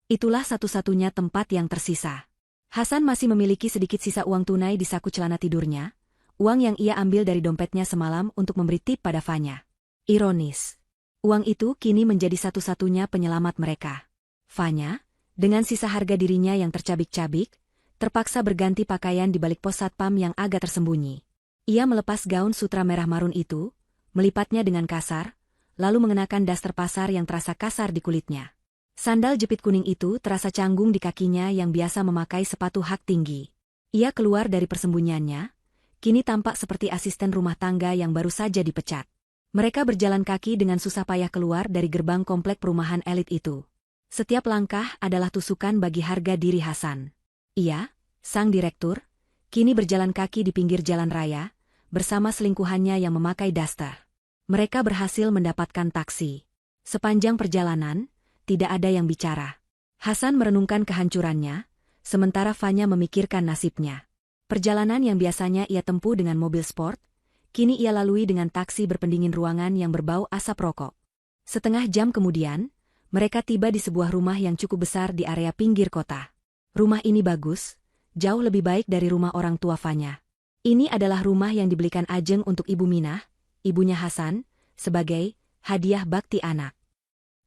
Itulah satu-satunya tempat yang tersisa. Hasan masih memiliki sedikit sisa uang tunai di saku celana tidurnya, uang yang ia ambil dari dompetnya semalam untuk memberi tip pada Fanya. Ironis. Uang itu kini menjadi satu-satunya penyelamat mereka. Fanya, dengan sisa harga dirinya yang tercabik-cabik, terpaksa berganti pakaian di balik pos satpam yang agak tersembunyi. Ia melepas gaun sutra merah marun itu, melipatnya dengan kasar, lalu mengenakan daster pasar yang terasa kasar di kulitnya. Sandal jepit kuning itu terasa canggung di kakinya yang biasa memakai sepatu hak tinggi. Ia keluar dari persembunyiannya, kini tampak seperti asisten rumah tangga yang baru saja dipecat. Mereka berjalan kaki dengan susah payah keluar dari gerbang komplek perumahan elit itu. Setiap langkah adalah tusukan bagi harga diri Hasan. Ia, sang direktur, kini berjalan kaki di pinggir jalan raya, bersama selingkuhannya yang memakai daster. Mereka berhasil mendapatkan taksi. Sepanjang perjalanan, tidak ada yang bicara. Hasan merenungkan kehancurannya, sementara Fanya memikirkan nasibnya. Perjalanan yang biasanya ia tempuh dengan mobil sport, kini ia lalui dengan taksi berpendingin ruangan yang berbau asap rokok. Setengah jam kemudian, mereka tiba di sebuah rumah yang cukup besar di area pinggir kota. Rumah ini bagus, jauh lebih baik dari rumah orang tua Fanya. Ini adalah rumah yang dibelikan Ajeng untuk Ibu Minah, ibunya Hasan, sebagai hadiah bakti anak.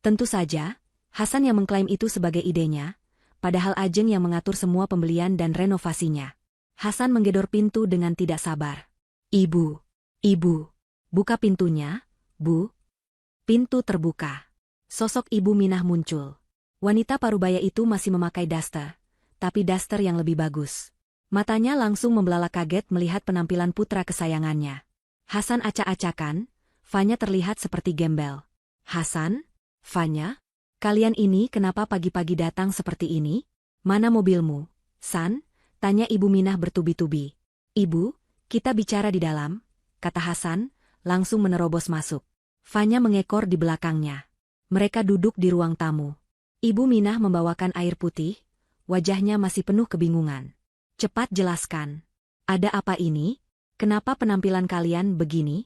Tentu saja, Hasan yang mengklaim itu sebagai idenya, padahal Ajeng yang mengatur semua pembelian dan renovasinya. Hasan menggedor pintu dengan tidak sabar. Ibu, buka pintunya, Bu. Pintu terbuka. Sosok Ibu Minah muncul. Wanita parubaya itu masih memakai daster, tapi daster yang lebih bagus. Matanya langsung membelalak kaget melihat penampilan putra kesayangannya. Hasan acak-acakan, Fanya terlihat seperti gembel. Hasan, Fanya, kalian ini kenapa pagi-pagi datang seperti ini? Mana mobilmu, San? Tanya Ibu Minah bertubi-tubi. Ibu, kita bicara di dalam, kata Hasan, langsung menerobos masuk. Fanya mengekor di belakangnya. Mereka duduk di ruang tamu. Ibu Minah membawakan air putih, wajahnya masih penuh kebingungan. Cepat jelaskan. Ada apa ini? Kenapa penampilan kalian begini?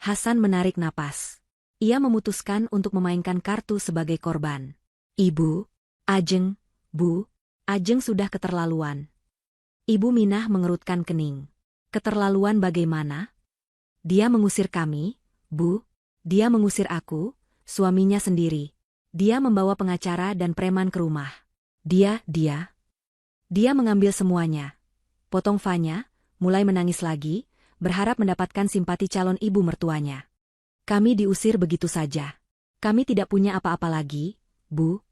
Hasan menarik napas. Ia memutuskan untuk memainkan kartu sebagai korban. Ibu, Ajeng, Bu, Ajeng sudah keterlaluan. Ibu Minah mengerutkan kening. Keterlaluan bagaimana? Dia mengusir kami, Bu. Dia mengusir aku, suaminya sendiri. Dia membawa pengacara dan preman ke rumah. Dia mengambil semuanya. Potong Fanya, mulai menangis lagi, berharap mendapatkan simpati calon ibu mertuanya. Kami diusir begitu saja. Kami tidak punya apa-apa lagi, Bu.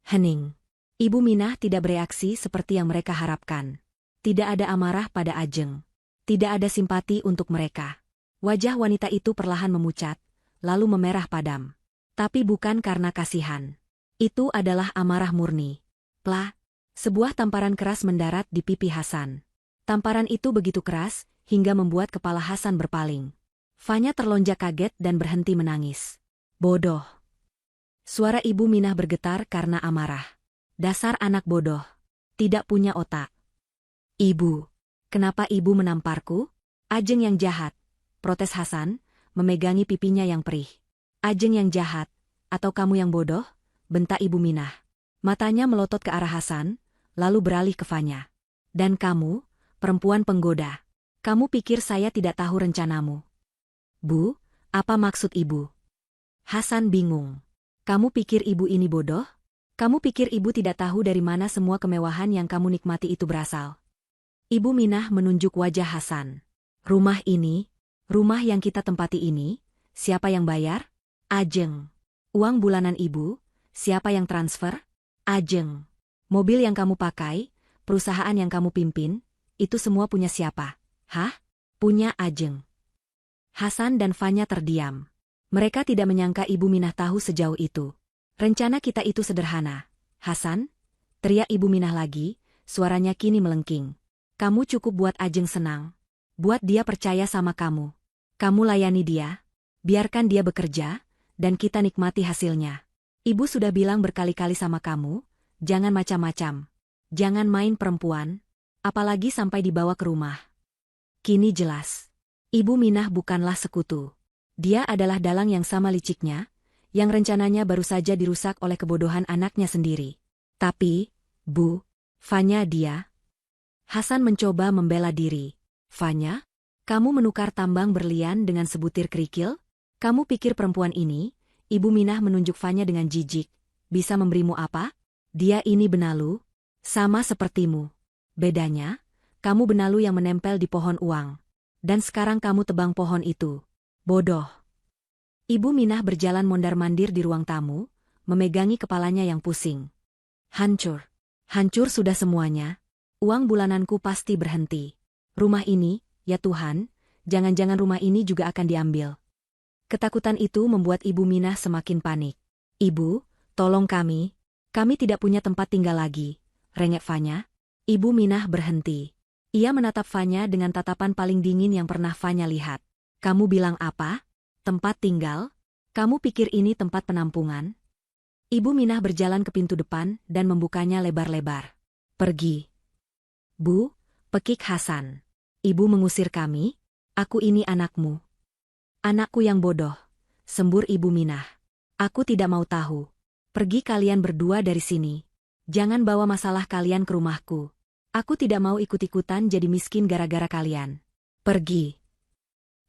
Hening. Ibu Minah tidak bereaksi seperti yang mereka harapkan. Tidak ada amarah pada Ajeng. Tidak ada simpati untuk mereka. Wajah wanita itu perlahan memucat, lalu memerah padam. Tapi bukan karena kasihan. Itu adalah amarah murni. Plah, sebuah tamparan keras mendarat di pipi Hasan. Tamparan itu begitu keras, hingga membuat kepala Hasan berpaling. Fanya terlonjak kaget dan berhenti menangis. Bodoh. Suara Ibu Minah bergetar karena amarah. Dasar anak bodoh. Tidak punya otak. Ibu, kenapa ibu menamparku? Ajeng yang jahat, protes Hasan, memegangi pipinya yang perih. Ajeng yang jahat, atau kamu yang bodoh? Bentak Ibu Minah. Matanya melotot ke arah Hasan, lalu beralih ke Fanya. Dan kamu, perempuan penggoda. Kamu pikir saya tidak tahu rencanamu? Bu, apa maksud ibu? Hasan bingung. Kamu pikir ibu ini bodoh? Kamu pikir ibu tidak tahu dari mana semua kemewahan yang kamu nikmati itu berasal? Ibu Minah menunjuk wajah Hasan. Rumah ini, rumah yang kita tempati ini, siapa yang bayar? Ajeng. Uang bulanan ibu, siapa yang transfer? Ajeng. Mobil yang kamu pakai, perusahaan yang kamu pimpin, itu semua punya siapa? Hah? Punya Ajeng. Hasan dan Fanya terdiam. Mereka tidak menyangka Ibu Minah tahu sejauh itu. Rencana kita itu sederhana. Hasan, teriak Ibu Minah lagi, suaranya kini melengking. Kamu cukup buat Ajeng senang. Buat dia percaya sama kamu. Kamu layani dia, biarkan dia bekerja, dan kita nikmati hasilnya. Ibu sudah bilang berkali-kali sama kamu, jangan macam-macam. Jangan main perempuan, apalagi sampai dibawa ke rumah. Kini jelas. Ibu Minah bukanlah sekutu. Dia adalah dalang yang sama liciknya, yang rencananya baru saja dirusak oleh kebodohan anaknya sendiri. Tapi, Bu, Fanya dia. Hasan mencoba membela diri. Fanya? Kamu menukar tambang berlian dengan sebutir kerikil? Kamu pikir perempuan ini, Ibu Minah menunjuk Fanya dengan jijik, bisa memberimu apa? Dia ini benalu, sama sepertimu. Bedanya, kamu benalu yang menempel di pohon uang. Dan sekarang kamu tebang pohon itu. Bodoh. Ibu Minah berjalan mondar-mandir di ruang tamu, memegangi kepalanya yang pusing. Hancur. Hancur sudah semuanya. Uang bulananku pasti berhenti. Rumah ini, ya Tuhan, jangan-jangan rumah ini juga akan diambil. Ketakutan itu membuat Ibu Minah semakin panik. Ibu, tolong kami tidak punya tempat tinggal lagi, rengek Fanya. Ibu Minah berhenti. Ia menatap Fanya dengan tatapan paling dingin yang pernah Fanya lihat. Kamu bilang apa? Tempat tinggal? Kamu pikir ini tempat penampungan? Ibu Minah berjalan ke pintu depan dan membukanya lebar-lebar. Pergi. Bu, pekik Hasan. Ibu mengusir kami? Aku ini anakmu. Anakku yang bodoh, sembur Ibu Minah. Aku tidak mau tahu. Pergi kalian berdua dari sini. Jangan bawa masalah kalian ke rumahku. Aku tidak mau ikut-ikutan jadi miskin gara-gara kalian. Pergi.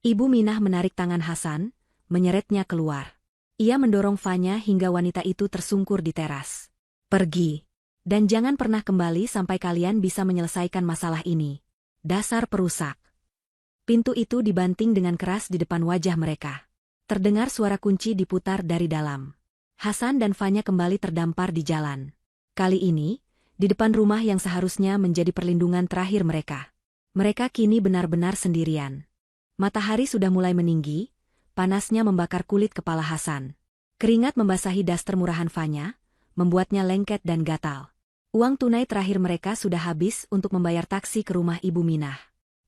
Ibu Minah menarik tangan Hasan, menyeretnya keluar. Ia mendorong Fanya hingga wanita itu tersungkur di teras. Pergi. Dan jangan pernah kembali sampai kalian bisa menyelesaikan masalah ini. Dasar perusak. Pintu itu dibanting dengan keras di depan wajah mereka. Terdengar suara kunci diputar dari dalam. Hasan dan Fanya kembali terdampar di jalan. Kali ini, di depan rumah yang seharusnya menjadi perlindungan terakhir mereka. Mereka kini benar-benar sendirian. Matahari sudah mulai meninggi, panasnya membakar kulit kepala Hasan. Keringat membasahi daster murahan Fanya, membuatnya lengket dan gatal. Uang tunai terakhir mereka sudah habis untuk membayar taksi ke rumah Ibu Minah.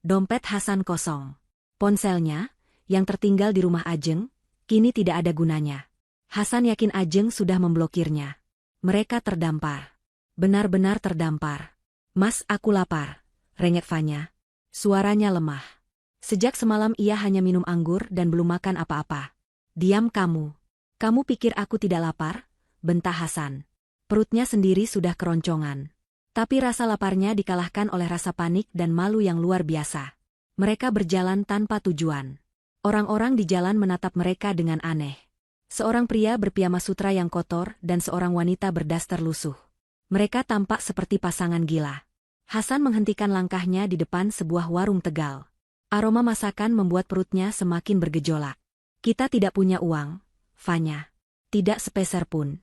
Dompet Hasan kosong. Ponselnya, yang tertinggal di rumah Ajeng, kini tidak ada gunanya. Hasan yakin Ajeng sudah memblokirnya. Mereka terdampar. Benar-benar terdampar. Mas, aku lapar, rengek Fanya. Suaranya lemah. Sejak semalam ia hanya minum anggur dan belum makan apa-apa. Diam kamu. Kamu pikir aku tidak lapar? Bentak Hasan. Perutnya sendiri sudah keroncongan. Tapi rasa laparnya dikalahkan oleh rasa panik dan malu yang luar biasa. Mereka berjalan tanpa tujuan. Orang-orang di jalan menatap mereka dengan aneh. Seorang pria berpiyama sutra yang kotor dan seorang wanita berdaster lusuh. Mereka tampak seperti pasangan gila. Hasan menghentikan langkahnya di depan sebuah warung Tegal. Aroma masakan membuat perutnya semakin bergejolak. Kita tidak punya uang, Fanya. Tidak sepeser pun.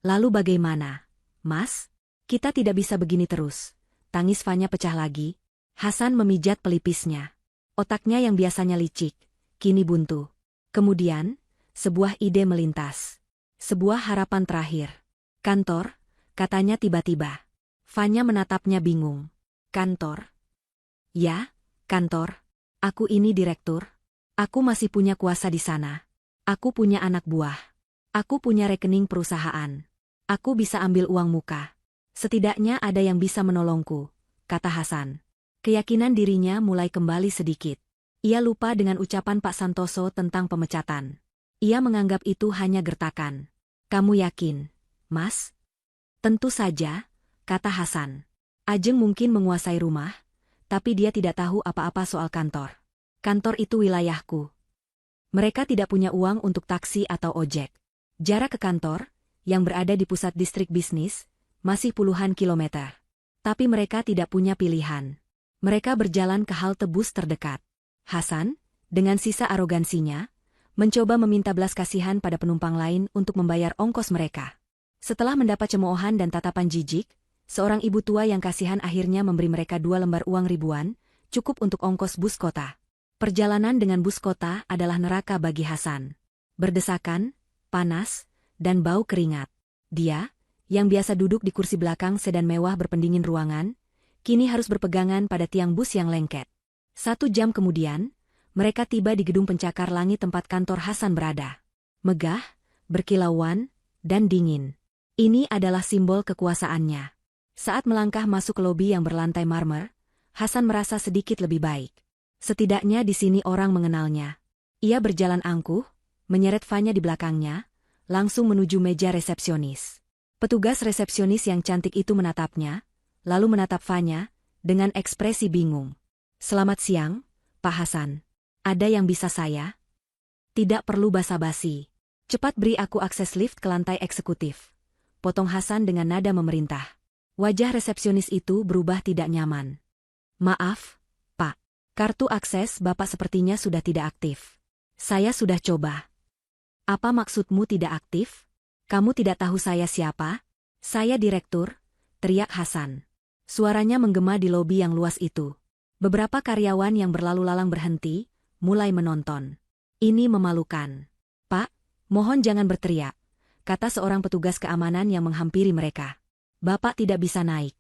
Lalu bagaimana, Mas? Kita tidak bisa begini terus. Tangis Fanya pecah lagi. Hasan memijat pelipisnya. Otaknya yang biasanya licik, kini buntu. Kemudian, sebuah ide melintas. Sebuah harapan terakhir. Kantor, katanya tiba-tiba. Fanya menatapnya bingung. Kantor? Ya, kantor. Aku ini direktur. Aku masih punya kuasa di sana. Aku punya anak buah. Aku punya rekening perusahaan. Aku bisa ambil uang muka. Setidaknya ada yang bisa menolongku, kata Hasan. Keyakinan dirinya mulai kembali sedikit. Ia lupa dengan ucapan Pak Santoso tentang pemecatan. Ia menganggap itu hanya gertakan. Kamu yakin, Mas? Tentu saja, kata Hasan. Ajeng mungkin menguasai rumah, tapi dia tidak tahu apa-apa soal kantor. Kantor itu wilayahku. Mereka tidak punya uang untuk taksi atau ojek. Jarak ke kantor, yang berada di pusat distrik bisnis, masih puluhan kilometer. Tapi mereka tidak punya pilihan. Mereka berjalan ke halte bus terdekat. Hasan, dengan sisa arogansinya, mencoba meminta belas kasihan pada penumpang lain untuk membayar ongkos mereka. Setelah mendapat cemoohan dan tatapan jijik, seorang ibu tua yang kasihan akhirnya memberi mereka 2 lembar uang ribuan, cukup untuk ongkos bus kota. Perjalanan dengan bus kota adalah neraka bagi Hasan. Berdesakan, panas, dan bau keringat. Dia, yang biasa duduk di kursi belakang sedan mewah berpendingin ruangan, kini harus berpegangan pada tiang bus yang lengket. 1 jam kemudian, mereka tiba di gedung pencakar langit tempat kantor Hasan berada. Megah, berkilauan, dan dingin. Ini adalah simbol kekuasaannya. Saat melangkah masuk ke lobi yang berlantai marmer, Hasan merasa sedikit lebih baik. Setidaknya di sini orang mengenalnya. Ia berjalan angkuh, menyeret Fanya di belakangnya, langsung menuju meja resepsionis. Petugas resepsionis yang cantik itu menatapnya, lalu menatap Fanya, dengan ekspresi bingung. "Selamat siang, Pak Hasan. Ada yang bisa saya?" "Tidak perlu basa-basi. Cepat beri aku akses lift ke lantai eksekutif," potong Hasan dengan nada memerintah. Wajah resepsionis itu berubah tidak nyaman. "Maaf, Pak. Kartu akses Bapak sepertinya sudah tidak aktif." "Saya sudah coba." "Apa maksudmu tidak aktif? Kamu tidak tahu saya siapa?" "Saya direktur," teriak Hasan. Suaranya menggema di lobi yang luas itu. Beberapa karyawan yang berlalu lalang berhenti, mulai menonton. "Ini memalukan." "Pak, mohon jangan berteriak," kata seorang petugas keamanan yang menghampiri mereka. "Bapak tidak bisa naik."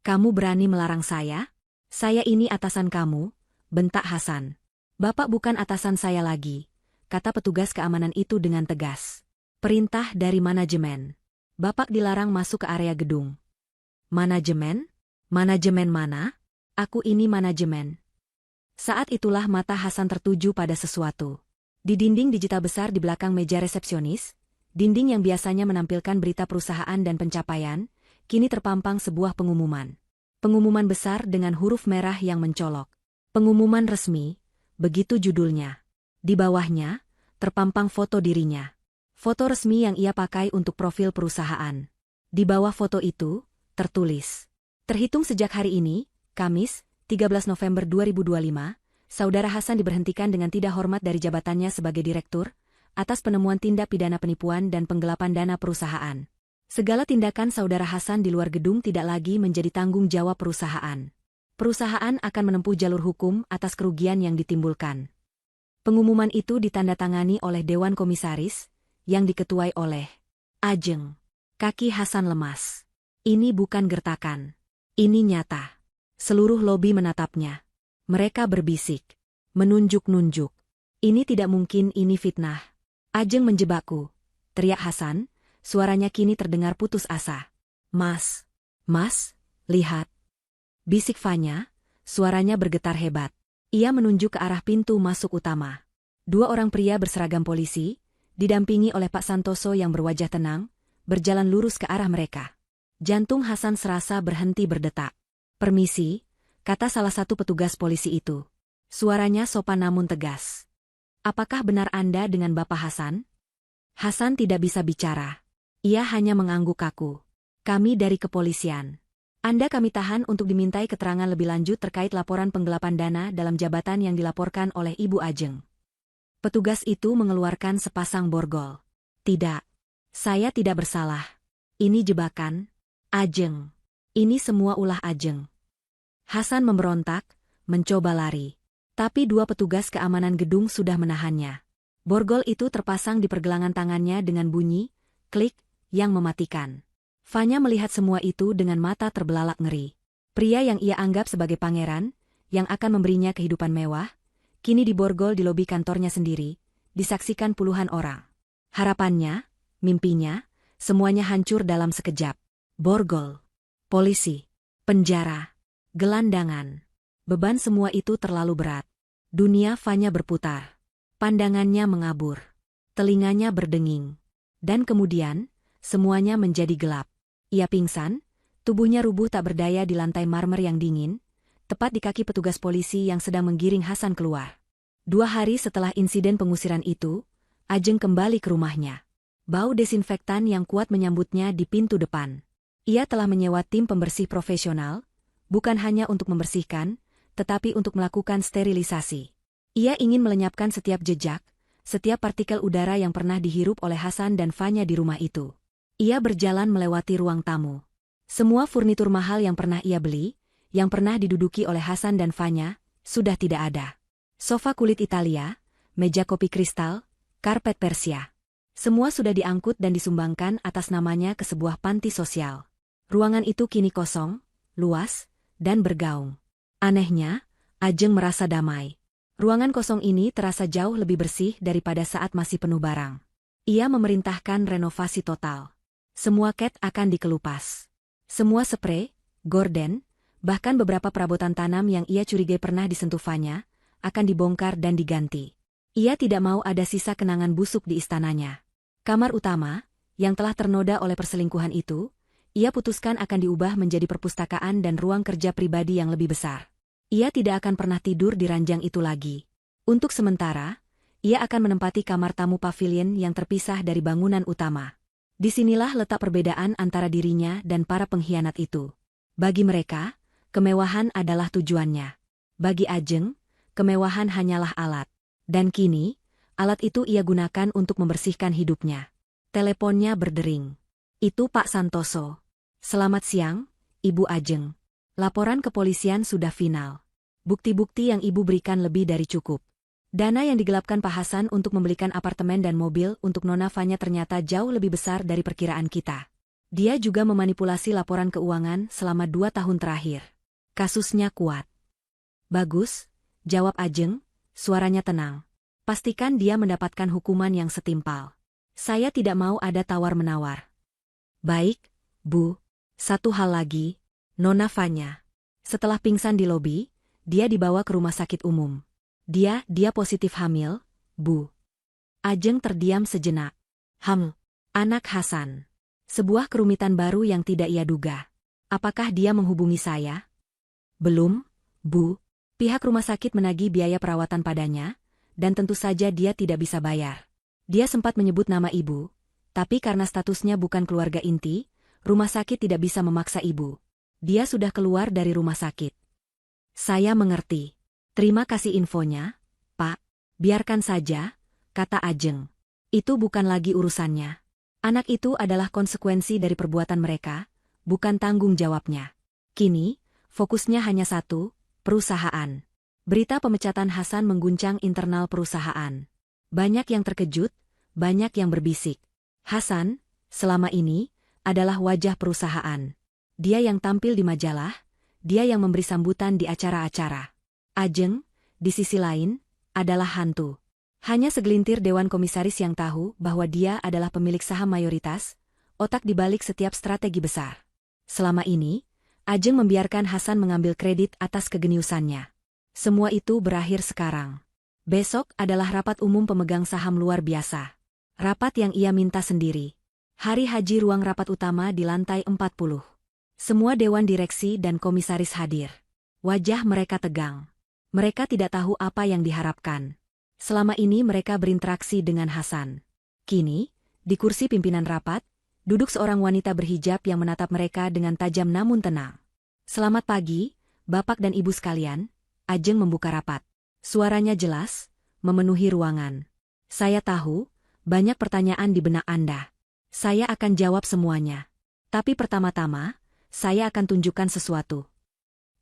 "Kamu berani melarang saya?" "Saya ini atasan kamu," bentak Hasan. "Bapak bukan atasan saya lagi," kata petugas keamanan itu dengan tegas. "Perintah dari manajemen. Bapak dilarang masuk ke area gedung." "Manajemen? Manajemen mana? Aku ini manajemen." Saat itulah mata Hasan tertuju pada sesuatu. Di dinding digital besar di belakang meja resepsionis, dinding yang biasanya menampilkan berita perusahaan dan pencapaian, kini terpampang sebuah pengumuman. Pengumuman besar dengan huruf merah yang mencolok. "Pengumuman resmi," begitu judulnya. Di bawahnya, terpampang foto dirinya. Foto resmi yang ia pakai untuk profil perusahaan. Di bawah foto itu, tertulis, "Terhitung sejak hari ini, Kamis, 13 November 2025, Saudara Hasan diberhentikan dengan tidak hormat dari jabatannya sebagai direktur, atas penemuan tindak pidana penipuan dan penggelapan dana perusahaan. Segala tindakan Saudara Hasan di luar gedung tidak lagi menjadi tanggung jawab perusahaan. Perusahaan akan menempuh jalur hukum atas kerugian yang ditimbulkan." Pengumuman itu ditandatangani oleh Dewan Komisaris, yang diketuai oleh Ajeng. Kaki Hasan lemas. Ini bukan gertakan. Ini nyata. Seluruh lobi menatapnya. Mereka berbisik. Menunjuk-nunjuk. "Ini tidak mungkin, ini fitnah. Ajeng menjebakku," teriak Hasan. Suaranya kini terdengar putus asa. Mas, lihat." Bisik Fanya, suaranya bergetar hebat. Ia menunjuk ke arah pintu masuk utama. Dua orang pria berseragam polisi, didampingi oleh Pak Santoso yang berwajah tenang, berjalan lurus ke arah mereka. Jantung Hasan serasa berhenti berdetak. "Permisi," kata salah satu petugas polisi itu. Suaranya sopan namun tegas. "Apakah benar Anda dengan Bapak Hasan?" Hasan tidak bisa bicara. Ia hanya mengangguk kaku. "Kami dari kepolisian. Anda kami tahan untuk dimintai keterangan lebih lanjut terkait laporan penggelapan dana dalam jabatan yang dilaporkan oleh Ibu Ajeng." Petugas itu mengeluarkan sepasang borgol. "Tidak. Saya tidak bersalah. Ini jebakan Ajeng. Ini semua ulah Ajeng." Hasan memberontak, mencoba lari. Tapi dua petugas keamanan gedung sudah menahannya. Borgol itu terpasang di pergelangan tangannya dengan bunyi, klik, yang mematikan. Fanya melihat semua itu dengan mata terbelalak ngeri. Pria yang ia anggap sebagai pangeran, yang akan memberinya kehidupan mewah, kini diborgol di lobi kantornya sendiri, disaksikan puluhan orang. Harapannya, mimpinya, semuanya hancur dalam sekejap. Borgol, polisi, penjara, gelandangan. Beban semua itu terlalu berat. Dunia Fanya berputar. Pandangannya mengabur. Telinganya berdenging. Dan kemudian, semuanya menjadi gelap. Ia pingsan, tubuhnya rubuh tak berdaya di lantai marmer yang dingin, tepat di kaki petugas polisi yang sedang menggiring Hasan keluar. 2 hari setelah insiden pengusiran itu, Ajeng kembali ke rumahnya. Bau desinfektan yang kuat menyambutnya di pintu depan. Ia telah menyewa tim pembersih profesional, bukan hanya untuk membersihkan, tetapi untuk melakukan sterilisasi. Ia ingin melenyapkan setiap jejak, setiap partikel udara yang pernah dihirup oleh Hasan dan Fanya di rumah itu. Ia berjalan melewati ruang tamu. Semua furnitur mahal yang pernah ia beli, yang pernah diduduki oleh Hasan dan Fanya, sudah tidak ada. Sofa kulit Italia, meja kopi kristal, karpet Persia. Semua sudah diangkut dan disumbangkan atas namanya ke sebuah panti sosial. Ruangan itu kini kosong, luas, dan bergaung. Anehnya, Ajeng merasa damai. Ruangan kosong ini terasa jauh lebih bersih daripada saat masih penuh barang. Ia memerintahkan renovasi total. Semua cat akan dikelupas. Semua spray, gorden, bahkan beberapa perabotan tanam yang ia curigai pernah disentuh Fanya, akan dibongkar dan diganti. Ia tidak mau ada sisa kenangan busuk di istananya. Kamar utama, yang telah ternoda oleh perselingkuhan itu, ia putuskan akan diubah menjadi perpustakaan dan ruang kerja pribadi yang lebih besar. Ia tidak akan pernah tidur di ranjang itu lagi. Untuk sementara, ia akan menempati kamar tamu pavilion yang terpisah dari bangunan utama. Disinilah letak perbedaan antara dirinya dan para pengkhianat itu. Bagi mereka, kemewahan adalah tujuannya. Bagi Ajeng, kemewahan hanyalah alat. Dan kini, alat itu ia gunakan untuk membersihkan hidupnya. Teleponnya berdering. Itu Pak Santoso. Selamat siang, Ibu Ajeng. Laporan kepolisian sudah final. Bukti-bukti yang Ibu berikan lebih dari cukup. Dana yang digelapkan Pak Hasan untuk membelikan apartemen dan mobil untuk Nona Fanya ternyata jauh lebih besar dari perkiraan kita. Dia juga memanipulasi laporan keuangan selama 2 tahun terakhir. Kasusnya kuat. Bagus, jawab Ajeng, suaranya tenang. Pastikan dia mendapatkan hukuman yang setimpal. Saya tidak mau ada tawar-menawar. Baik, Bu. Satu hal lagi, Nona Fanya. Setelah pingsan di lobi, dia dibawa ke rumah sakit umum. Dia positif hamil, Bu. Ajeng terdiam sejenak. Anak Hasan. Sebuah kerumitan baru yang tidak ia duga. Apakah dia menghubungi saya? Belum, Bu. Pihak rumah sakit menagih biaya perawatan padanya, dan tentu saja dia tidak bisa bayar. Dia sempat menyebut nama Ibu, tapi karena statusnya bukan keluarga inti, rumah sakit tidak bisa memaksa Ibu. Dia sudah keluar dari rumah sakit. Saya mengerti. Terima kasih infonya, Pak. Biarkan saja, kata Ajeng. Itu bukan lagi urusannya. Anak itu adalah konsekuensi dari perbuatan mereka, bukan tanggung jawabnya. Kini, fokusnya hanya satu, perusahaan. Berita pemecatan Hasan mengguncang internal perusahaan. Banyak yang terkejut, banyak yang berbisik. Hasan, selama ini, adalah wajah perusahaan. Dia yang tampil di majalah, dia yang memberi sambutan di acara-acara. Ajeng, di sisi lain, adalah hantu. Hanya segelintir dewan komisaris yang tahu bahwa dia adalah pemilik saham mayoritas, otak di balik setiap strategi besar. Selama ini, Ajeng membiarkan Hasan mengambil kredit atas kegeniusannya. Semua itu berakhir sekarang. Besok adalah rapat umum pemegang saham luar biasa. Rapat yang ia minta sendiri. Hari haji ruang rapat utama di lantai 40. Semua dewan direksi dan komisaris hadir. Wajah mereka tegang. Mereka tidak tahu apa yang diharapkan. Selama ini mereka berinteraksi dengan Hasan. Kini, di kursi pimpinan rapat, duduk seorang wanita berhijab yang menatap mereka dengan tajam namun tenang. Selamat pagi, Bapak dan Ibu sekalian. Ajeng membuka rapat. Suaranya jelas, memenuhi ruangan. Saya tahu, banyak pertanyaan di benak Anda. Saya akan jawab semuanya. Tapi pertama-tama, saya akan tunjukkan sesuatu.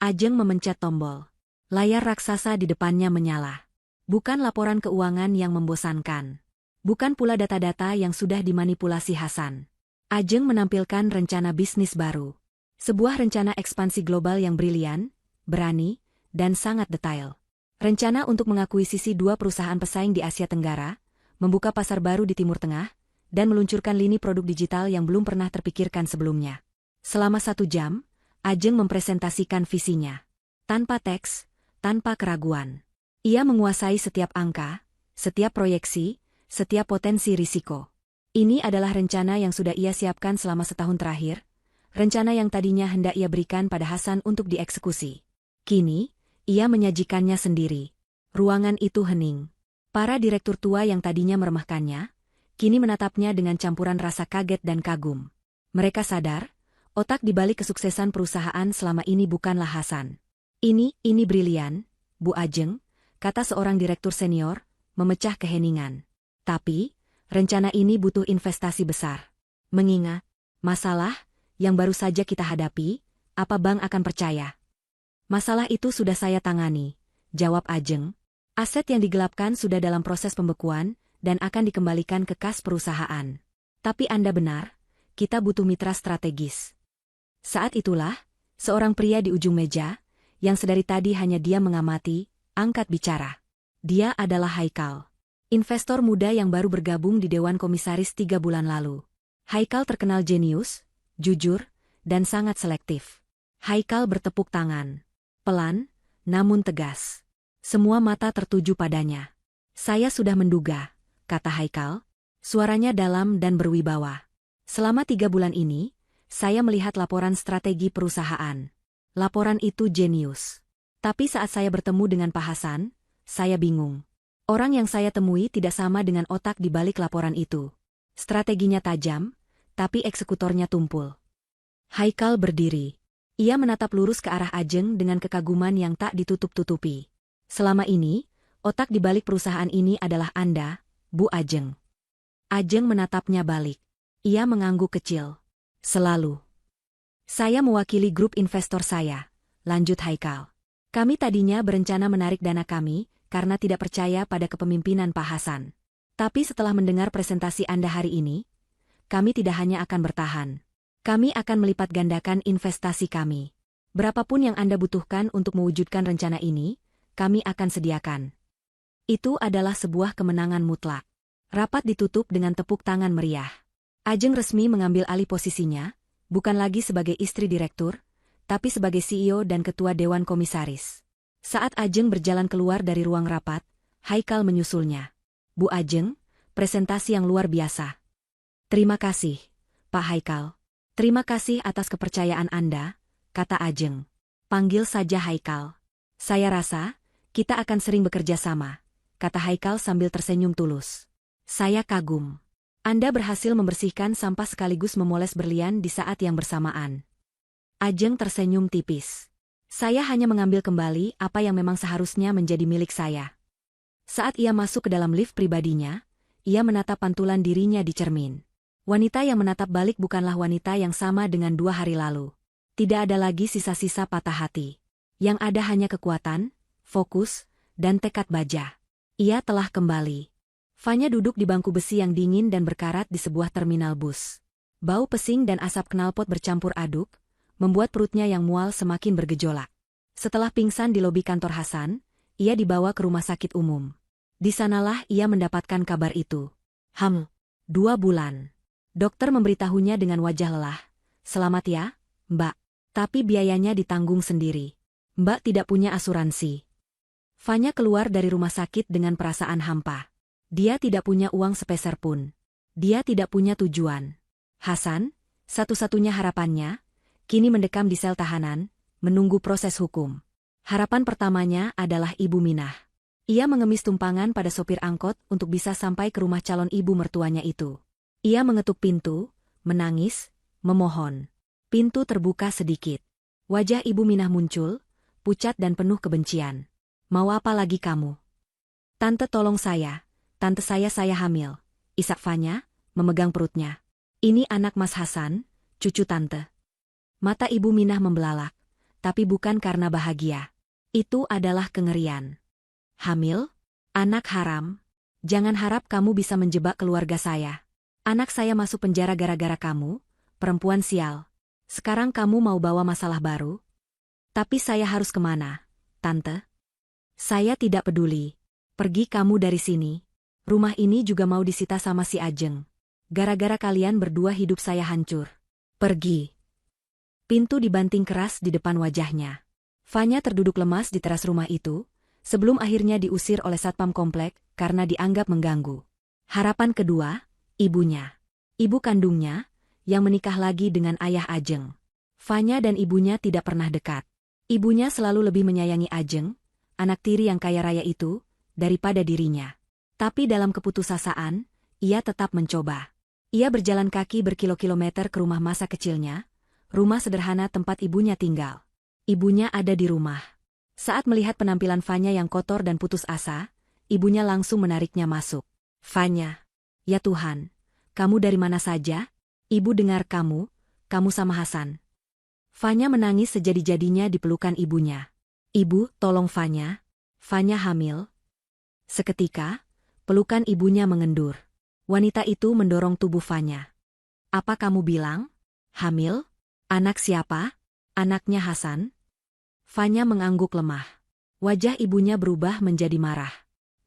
Ajeng memencet tombol. Layar raksasa di depannya menyala. Bukan laporan keuangan yang membosankan. Bukan pula data-data yang sudah dimanipulasi Hasan. Ajeng menampilkan rencana bisnis baru. Sebuah rencana ekspansi global yang brilian, berani, dan sangat detail. Rencana untuk mengakuisisi 2 perusahaan pesaing di Asia Tenggara, membuka pasar baru di Timur Tengah, dan meluncurkan lini produk digital yang belum pernah terpikirkan sebelumnya. Selama 1 jam, Ajeng mempresentasikan visinya. Tanpa teks, tanpa keraguan. Ia menguasai setiap angka, setiap proyeksi, setiap potensi risiko. Ini adalah rencana yang sudah ia siapkan selama setahun terakhir, rencana yang tadinya hendak ia berikan pada Hasan untuk dieksekusi. Kini, ia menyajikannya sendiri. Ruangan itu hening. Para direktur tua yang tadinya meremehkannya, kini menatapnya dengan campuran rasa kaget dan kagum. Mereka sadar, otak di balik kesuksesan perusahaan selama ini bukanlah Hasan. Ini brilian, Bu Ajeng, kata seorang direktur senior, memecah keheningan. Tapi, rencana ini butuh investasi besar. Mengingat masalah yang baru saja kita hadapi, apa Bank akan percaya? Masalah itu sudah saya tangani, jawab Ajeng. Aset yang digelapkan sudah dalam proses pembekuan dan akan dikembalikan ke kas perusahaan. Tapi Anda benar, kita butuh mitra strategis. Saat itulah, seorang pria di ujung meja, yang sedari tadi hanya diam mengamati, angkat bicara. Dia adalah Haikal. Investor muda yang baru bergabung di Dewan Komisaris 3 bulan lalu. Haikal terkenal jenius, jujur, dan sangat selektif. Haikal bertepuk tangan. Pelan, namun tegas. Semua mata tertuju padanya. Saya sudah menduga, kata Haikal. Suaranya dalam dan berwibawa. Selama 3 bulan ini, saya melihat laporan strategi perusahaan. Laporan itu jenius. Tapi saat saya bertemu dengan Pak Hasan, saya bingung. Orang yang saya temui tidak sama dengan otak di balik laporan itu. Strateginya tajam, tapi eksekutornya tumpul. Haikal berdiri. Ia menatap lurus ke arah Ajeng dengan kekaguman yang tak ditutup-tutupi. Selama ini, otak di balik perusahaan ini adalah Anda, Bu Ajeng. Ajeng menatapnya balik. Ia mengangguk kecil. Selalu. Saya mewakili grup investor saya, lanjut Haikal. Kami tadinya berencana menarik dana kami, karena tidak percaya pada kepemimpinan Pak Hasan. Tapi setelah mendengar presentasi Anda hari ini, kami tidak hanya akan bertahan. Kami akan melipat gandakan investasi kami. Berapapun yang Anda butuhkan untuk mewujudkan rencana ini, kami akan sediakan. Itu adalah sebuah kemenangan mutlak. Rapat ditutup dengan tepuk tangan meriah. Ajeng resmi mengambil alih posisinya, bukan lagi sebagai istri direktur, tapi sebagai CEO dan ketua Dewan Komisaris. Saat Ajeng berjalan keluar dari ruang rapat, Haikal menyusulnya. Bu Ajeng, presentasi yang luar biasa. Terima kasih, Pak Haikal. Terima kasih atas kepercayaan Anda, kata Ajeng. Panggil saja Haikal. Saya rasa, kita akan sering bekerja sama, kata Haikal sambil tersenyum tulus. Saya kagum. Anda berhasil membersihkan sampah sekaligus memoles berlian di saat yang bersamaan. Ajeng tersenyum tipis. Saya hanya mengambil kembali apa yang memang seharusnya menjadi milik saya. Saat ia masuk ke dalam lift pribadinya, ia menatap pantulan dirinya di cermin. Wanita yang menatap balik bukanlah wanita yang sama dengan 2 hari lalu. Tidak ada lagi sisa-sisa patah hati. Yang ada hanya kekuatan, fokus, dan tekad baja. Ia telah kembali. Fanya duduk di bangku besi yang dingin dan berkarat di sebuah terminal bus. Bau pesing dan asap knalpot bercampur aduk, membuat perutnya yang mual semakin bergejolak. Setelah pingsan di lobi kantor Hasan, ia dibawa ke rumah sakit umum. Di sanalah ia mendapatkan kabar itu. 2 bulan. Dokter memberitahunya dengan wajah lelah. Selamat ya, Mbak. Tapi biayanya ditanggung sendiri. Mbak tidak punya asuransi. Fanya keluar dari rumah sakit dengan perasaan hampa. Dia tidak punya uang sepeser pun. Dia tidak punya tujuan. Hasan, satu-satunya harapannya, kini mendekam di sel tahanan, menunggu proses hukum. Harapan pertamanya adalah Ibu Minah. Ia mengemis tumpangan pada sopir angkot untuk bisa sampai ke rumah calon ibu mertuanya itu. Ia mengetuk pintu, menangis, memohon. Pintu terbuka sedikit. Wajah Ibu Minah muncul, pucat dan penuh kebencian. Mau apa lagi kamu? Tante tolong saya, tante saya hamil. Isak Fanya, memegang perutnya. Ini anak Mas Hasan, cucu tante. Mata Ibu Minah membelalak, tapi bukan karena bahagia. Itu adalah kengerian. Hamil? Anak haram? Jangan harap kamu bisa menjebak keluarga saya. Anak saya masuk penjara gara-gara kamu, perempuan sial. Sekarang kamu mau bawa masalah baru? Tapi saya harus kemana, tante? Saya tidak peduli. Pergi kamu dari sini. Rumah ini juga mau disita sama si Ajeng. Gara-gara kalian berdua hidup saya hancur. Pergi. Pintu dibanting keras di depan wajahnya. Fanya terduduk lemas di teras rumah itu, sebelum akhirnya diusir oleh satpam komplek karena dianggap mengganggu. Harapan kedua, ibunya. Ibu kandungnya, yang menikah lagi dengan ayah Ajeng. Fanya dan ibunya tidak pernah dekat. Ibunya selalu lebih menyayangi Ajeng, anak tiri yang kaya raya itu, daripada dirinya. Tapi dalam keputusasaan, ia tetap mencoba. Ia berjalan kaki berkilo-kilometer ke rumah masa kecilnya, rumah sederhana tempat ibunya tinggal. Ibunya ada di rumah. Saat melihat penampilan Fanya yang kotor dan putus asa, ibunya langsung menariknya masuk. Fanya. Ya Tuhan, kamu dari mana saja? Ibu dengar kamu sama Hasan. Fanya menangis sejadi-jadinya di pelukan ibunya. Ibu, tolong Fanya. Fanya hamil. Seketika, pelukan ibunya mengendur. Wanita itu mendorong tubuh Fanya. Apa kamu bilang? Hamil? Anak siapa? Anaknya Hasan? Fanya mengangguk lemah. Wajah ibunya berubah menjadi marah.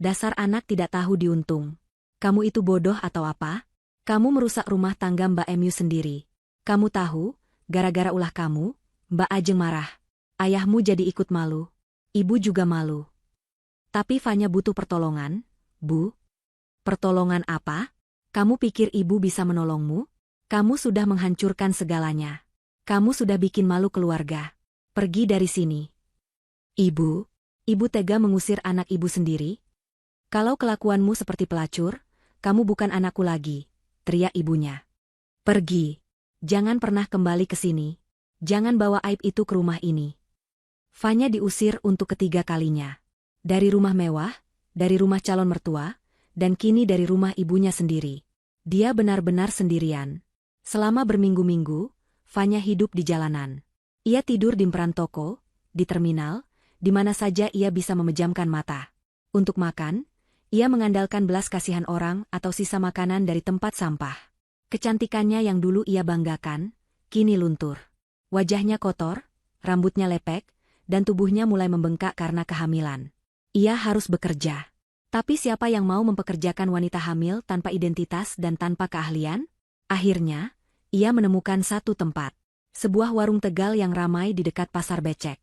Dasar anak tidak tahu diuntung. Kamu itu bodoh atau apa? Kamu merusak rumah tangga Mbak Emu sendiri. Kamu tahu, gara-gara ulah kamu, Mbak Ajeng marah. Ayahmu jadi ikut malu. Ibu juga malu. Tapi Fanya butuh pertolongan, Bu. Pertolongan apa? Kamu pikir ibu bisa menolongmu? Kamu sudah menghancurkan segalanya. Kamu sudah bikin malu keluarga. Pergi dari sini. Ibu, ibu tega mengusir anak ibu sendiri? Kalau kelakuanmu seperti pelacur, kamu bukan anakku lagi, teriak ibunya. Pergi. Jangan pernah kembali ke sini. Jangan bawa aib itu ke rumah ini. Fanya diusir untuk ketiga kalinya. Dari rumah mewah, dari rumah calon mertua, dan kini dari rumah ibunya sendiri. Dia benar-benar sendirian. Selama berminggu-minggu, Fanya hidup di jalanan. Ia tidur di peran toko, di terminal, di mana saja ia bisa memejamkan mata. Untuk makan, ia mengandalkan belas kasihan orang atau sisa makanan dari tempat sampah. Kecantikannya yang dulu ia banggakan, kini luntur. Wajahnya kotor, rambutnya lepek, dan tubuhnya mulai membengkak karena kehamilan. Ia harus bekerja. Tapi siapa yang mau mempekerjakan wanita hamil tanpa identitas dan tanpa keahlian? Akhirnya, ia menemukan satu tempat. Sebuah warung Tegal yang ramai di dekat pasar becek.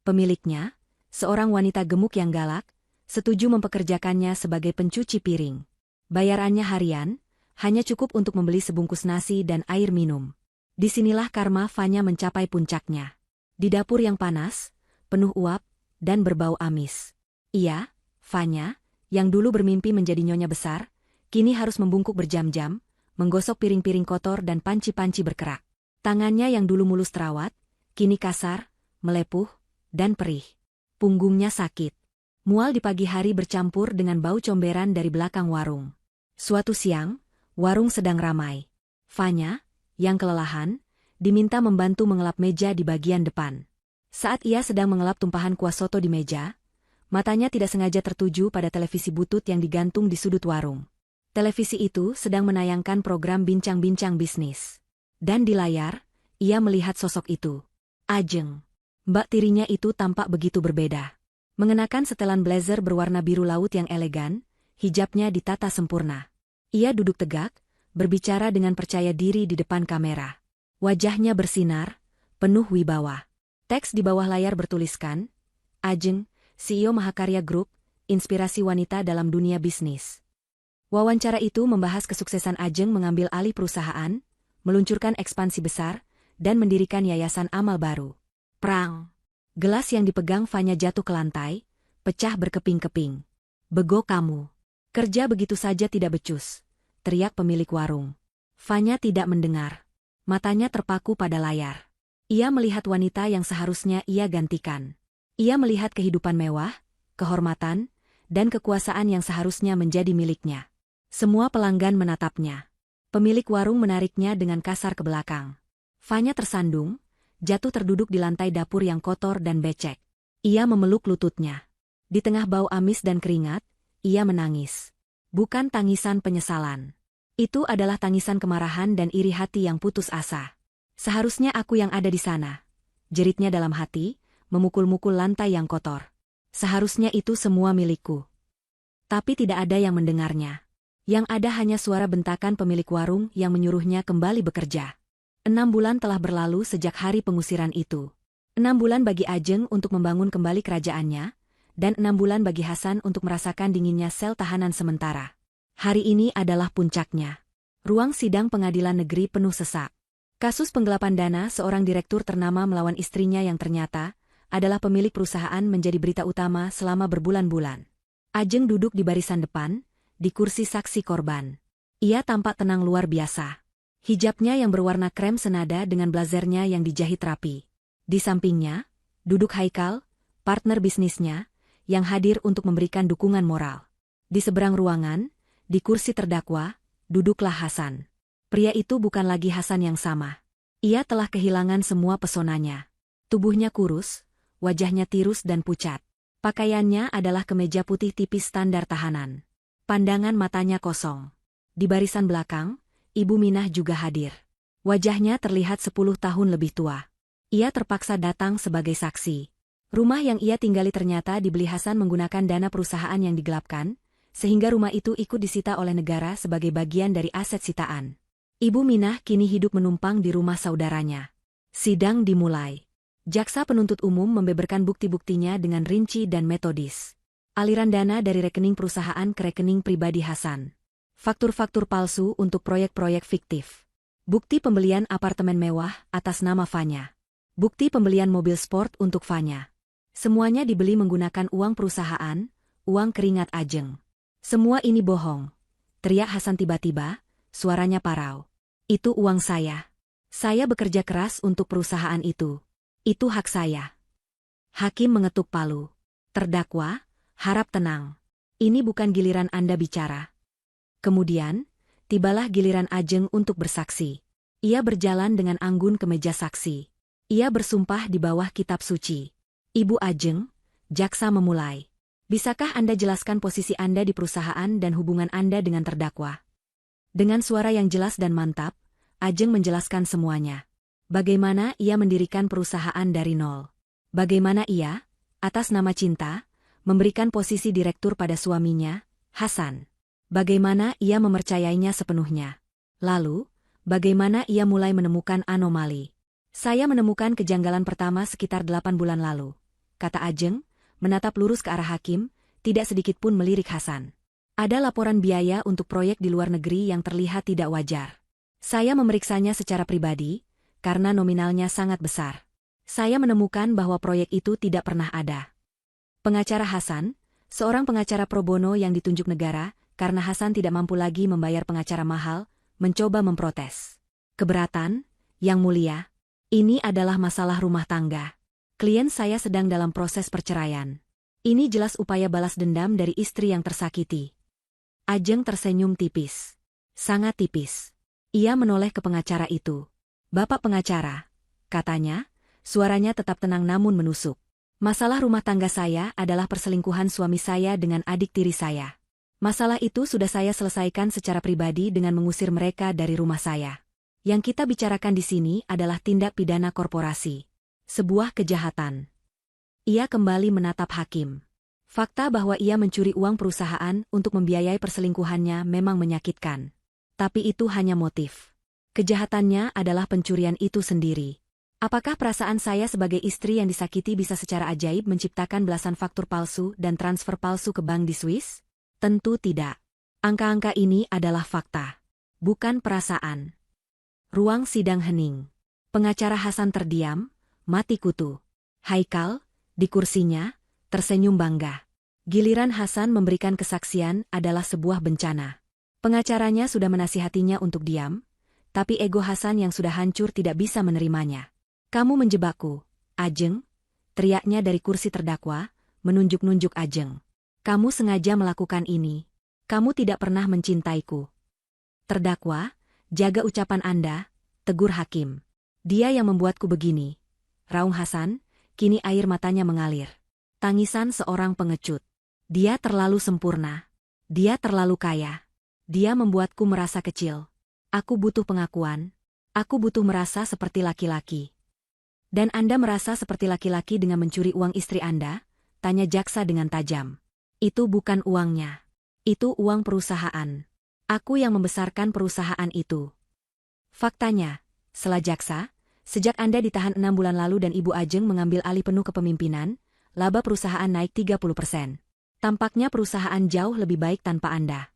Pemiliknya, seorang wanita gemuk yang galak, setuju mempekerjakannya sebagai pencuci piring. Bayarannya harian, hanya cukup untuk membeli sebungkus nasi dan air minum. Disinilah karma Fanya mencapai puncaknya. Di dapur yang panas, penuh uap, dan berbau amis. Ia, Fanya, yang dulu bermimpi menjadi nyonya besar, kini harus membungkuk berjam-jam, menggosok piring-piring kotor dan panci-panci berkerak. Tangannya yang dulu mulus terawat, kini kasar, melepuh, dan perih. Punggungnya sakit. Mual di pagi hari bercampur dengan bau comberan dari belakang warung. Suatu siang, warung sedang ramai. Fanya, yang kelelahan, diminta membantu mengelap meja di bagian depan. Saat ia sedang mengelap tumpahan kuah soto di meja, matanya tidak sengaja tertuju pada televisi butut yang digantung di sudut warung. Televisi itu sedang menayangkan program bincang-bincang bisnis. Dan di layar, ia melihat sosok itu. Ajeng. Mbak tirinya itu tampak begitu berbeda. Mengenakan setelan blazer berwarna biru laut yang elegan, hijabnya ditata sempurna. Ia duduk tegak, berbicara dengan percaya diri di depan kamera. Wajahnya bersinar, penuh wibawa. Teks di bawah layar bertuliskan, Ajeng, CEO Mahakarya Group, inspirasi wanita dalam dunia bisnis. Wawancara itu membahas kesuksesan Ajeng mengambil alih perusahaan, meluncurkan ekspansi besar, dan mendirikan yayasan amal baru. Prang! Gelas yang dipegang Fanya jatuh ke lantai, pecah berkeping-keping. Bego kamu. Kerja begitu saja tidak becus, teriak pemilik warung. Fanya tidak mendengar. Matanya terpaku pada layar. Ia melihat wanita yang seharusnya ia gantikan. Ia melihat kehidupan mewah, kehormatan, dan kekuasaan yang seharusnya menjadi miliknya. Semua pelanggan menatapnya. Pemilik warung menariknya dengan kasar ke belakang. Fanya tersandung, jatuh terduduk di lantai dapur yang kotor dan becek. Ia memeluk lututnya. Di tengah bau amis dan keringat, ia menangis. Bukan tangisan penyesalan. Itu adalah tangisan kemarahan dan iri hati yang putus asa. Seharusnya aku yang ada di sana. Jeritnya dalam hati, memukul-mukul lantai yang kotor. Seharusnya itu semua milikku. Tapi tidak ada yang mendengarnya. Yang ada hanya suara bentakan pemilik warung yang menyuruhnya kembali bekerja. 6 bulan telah berlalu sejak hari pengusiran itu. 6 bulan bagi Ajeng untuk membangun kembali kerajaannya, dan 6 bulan bagi Hasan untuk merasakan dinginnya sel tahanan sementara. Hari ini adalah puncaknya. Ruang sidang pengadilan negeri penuh sesak. Kasus penggelapan dana seorang direktur ternama melawan istrinya yang ternyata adalah pemilik perusahaan menjadi berita utama selama berbulan-bulan. Ajeng duduk di barisan depan, di kursi saksi korban. Ia tampak tenang luar biasa. Hijabnya yang berwarna krem senada dengan blazernya yang dijahit rapi. Di sampingnya, duduk Haikal, partner bisnisnya, yang hadir untuk memberikan dukungan moral. Di seberang ruangan, di kursi terdakwa, duduklah Hasan. Pria itu bukan lagi Hasan yang sama. Ia telah kehilangan semua pesonanya. Tubuhnya kurus, wajahnya tirus dan pucat. Pakaiannya adalah kemeja putih tipis standar tahanan. Pandangan matanya kosong. Di barisan belakang, Ibu Minah juga hadir. Wajahnya terlihat 10 tahun lebih tua. Ia terpaksa datang sebagai saksi. Rumah yang ia tinggali ternyata dibeli Hasan menggunakan dana perusahaan yang digelapkan, sehingga rumah itu ikut disita oleh negara sebagai bagian dari aset sitaan. Ibu Minah kini hidup menumpang di rumah saudaranya. Sidang dimulai. Jaksa penuntut umum membeberkan bukti-buktinya dengan rinci dan metodis. Aliran dana dari rekening perusahaan ke rekening pribadi Hasan. Faktur-faktur palsu untuk proyek-proyek fiktif. Bukti pembelian apartemen mewah atas nama Fanya. Bukti pembelian mobil sport untuk Fanya. Semuanya dibeli menggunakan uang perusahaan, uang keringat Ajeng. Semua ini bohong. Teriak Hasan tiba-tiba, suaranya parau. Itu uang saya. Saya bekerja keras untuk perusahaan itu. Itu hak saya. Hakim mengetuk palu. Terdakwa, harap tenang. Ini bukan giliran Anda bicara. Kemudian, tibalah giliran Ajeng untuk bersaksi. Ia berjalan dengan anggun ke meja saksi. Ia bersumpah di bawah kitab suci. Ibu Ajeng, jaksa memulai. Bisakah Anda jelaskan posisi Anda di perusahaan dan hubungan Anda dengan terdakwa? Dengan suara yang jelas dan mantap, Ajeng menjelaskan semuanya. Bagaimana ia mendirikan perusahaan dari nol. Bagaimana ia, atas nama cinta, memberikan posisi direktur pada suaminya, Hasan. Bagaimana ia mempercayainya sepenuhnya. Lalu, bagaimana ia mulai menemukan anomali. Saya menemukan kejanggalan pertama sekitar 8 bulan lalu, kata Ajeng, menatap lurus ke arah hakim, tidak sedikit pun melirik Hasan. Ada laporan biaya untuk proyek di luar negeri yang terlihat tidak wajar. Saya memeriksanya secara pribadi, karena nominalnya sangat besar. Saya menemukan bahwa proyek itu tidak pernah ada. Pengacara Hasan, seorang pengacara pro bono yang ditunjuk negara, karena Hasan tidak mampu lagi membayar pengacara mahal, mencoba memprotes. Keberatan, Yang Mulia, ini adalah masalah rumah tangga. Klien saya sedang dalam proses perceraian. Ini jelas upaya balas dendam dari istri yang tersakiti. Ajeng tersenyum tipis. Sangat tipis. Ia menoleh ke pengacara itu. Bapak pengacara, katanya, suaranya tetap tenang namun menusuk. Masalah rumah tangga saya adalah perselingkuhan suami saya dengan adik tiri saya. Masalah itu sudah saya selesaikan secara pribadi dengan mengusir mereka dari rumah saya. Yang kita bicarakan di sini adalah tindak pidana korporasi. Sebuah kejahatan. Ia kembali menatap hakim. Fakta bahwa ia mencuri uang perusahaan untuk membiayai perselingkuhannya memang menyakitkan. Tapi itu hanya motif. Kejahatannya adalah pencurian itu sendiri. Apakah perasaan saya sebagai istri yang disakiti bisa secara ajaib menciptakan belasan faktur palsu dan transfer palsu ke bank di Swiss? Tentu tidak. Angka-angka ini adalah fakta, bukan perasaan. Ruang sidang hening. Pengacara Hasan terdiam, mati kutu. Haikal, di kursinya, tersenyum bangga. Giliran Hasan memberikan kesaksian adalah sebuah bencana. Pengacaranya sudah menasihatinya untuk diam, tapi ego Hasan yang sudah hancur tidak bisa menerimanya. Kamu menjebakku, Ajeng, teriaknya dari kursi terdakwa, menunjuk-nunjuk Ajeng. Kamu sengaja melakukan ini. Kamu tidak pernah mencintaiku. Terdakwa, jaga ucapan Anda, tegur hakim. Dia yang membuatku begini. Raung Hasan, kini air matanya mengalir. Tangisan seorang pengecut. Dia terlalu sempurna. Dia terlalu kaya. Dia membuatku merasa kecil. Aku butuh pengakuan. Aku butuh merasa seperti laki-laki. Dan Anda merasa seperti laki-laki dengan mencuri uang istri Anda? Tanya jaksa dengan tajam. Itu bukan uangnya. Itu uang perusahaan. Aku yang membesarkan perusahaan itu. Faktanya, sela jaksa, sejak Anda ditahan 6 bulan lalu dan Ibu Ajeng mengambil alih penuh kepemimpinan, laba perusahaan naik 30%. Tampaknya perusahaan jauh lebih baik tanpa Anda.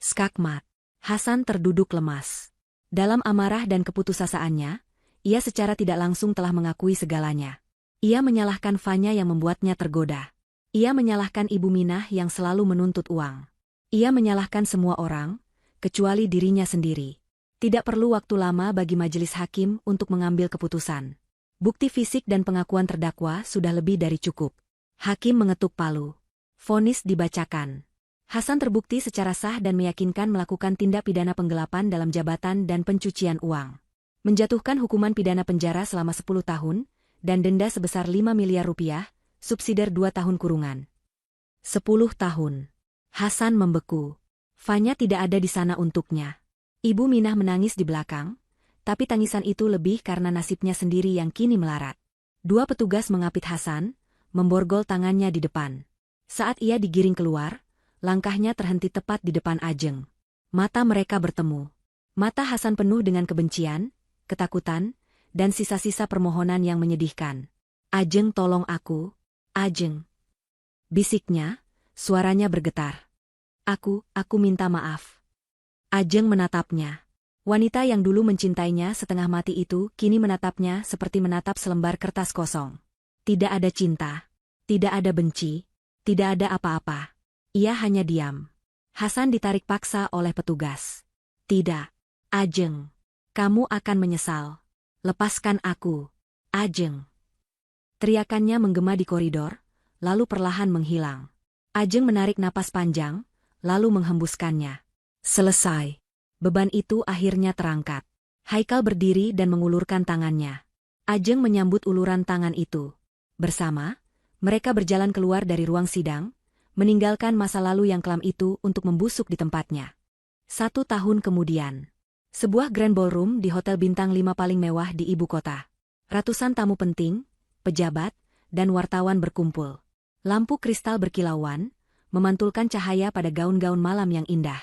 Skakmat. Hasan terduduk lemas. Dalam amarah dan keputusasaannya, ia secara tidak langsung telah mengakui segalanya. Ia menyalahkan Fanya yang membuatnya tergoda. Ia menyalahkan Ibu Minah yang selalu menuntut uang. Ia menyalahkan semua orang, kecuali dirinya sendiri. Tidak perlu waktu lama bagi majelis hakim untuk mengambil keputusan. Bukti fisik dan pengakuan terdakwa sudah lebih dari cukup. Hakim mengetuk palu. Vonis dibacakan. Hasan terbukti secara sah dan meyakinkan melakukan tindak pidana penggelapan dalam jabatan dan pencucian uang. Menjatuhkan hukuman pidana penjara selama 10 tahun, dan denda sebesar 5 miliar rupiah, subsidiar 2 tahun kurungan. 10 tahun. Hasan membeku. Fanya tidak ada di sana untuknya. Ibu Minah menangis di belakang, tapi tangisan itu lebih karena nasibnya sendiri yang kini melarat. 2 petugas mengapit Hasan, memborgol tangannya di depan. Saat ia digiring keluar, langkahnya terhenti tepat di depan Ajeng. Mata mereka bertemu. Mata Hasan penuh dengan kebencian, ketakutan, dan sisa-sisa permohonan yang menyedihkan. Ajeng, tolong aku. Ajeng. Bisiknya, suaranya bergetar. Aku minta maaf. Ajeng menatapnya. Wanita yang dulu mencintainya setengah mati itu kini menatapnya seperti menatap selembar kertas kosong. Tidak ada cinta, tidak ada benci, tidak ada apa-apa. Ia hanya diam. Hasan ditarik paksa oleh petugas. Tidak, Ajeng. Kamu akan menyesal. Lepaskan aku, Ajeng. Teriakannya menggema di koridor, lalu perlahan menghilang. Ajeng menarik napas panjang, lalu menghembuskannya. Selesai. Beban itu akhirnya terangkat. Haikal berdiri dan mengulurkan tangannya. Ajeng menyambut uluran tangan itu. Bersama, mereka berjalan keluar dari ruang sidang, meninggalkan masa lalu yang kelam itu untuk membusuk di tempatnya. 1 tahun kemudian. Sebuah grand ballroom di hotel bintang 5 paling mewah di ibu kota. Ratusan tamu penting, pejabat, dan wartawan berkumpul. Lampu kristal berkilauan, memantulkan cahaya pada gaun-gaun malam yang indah.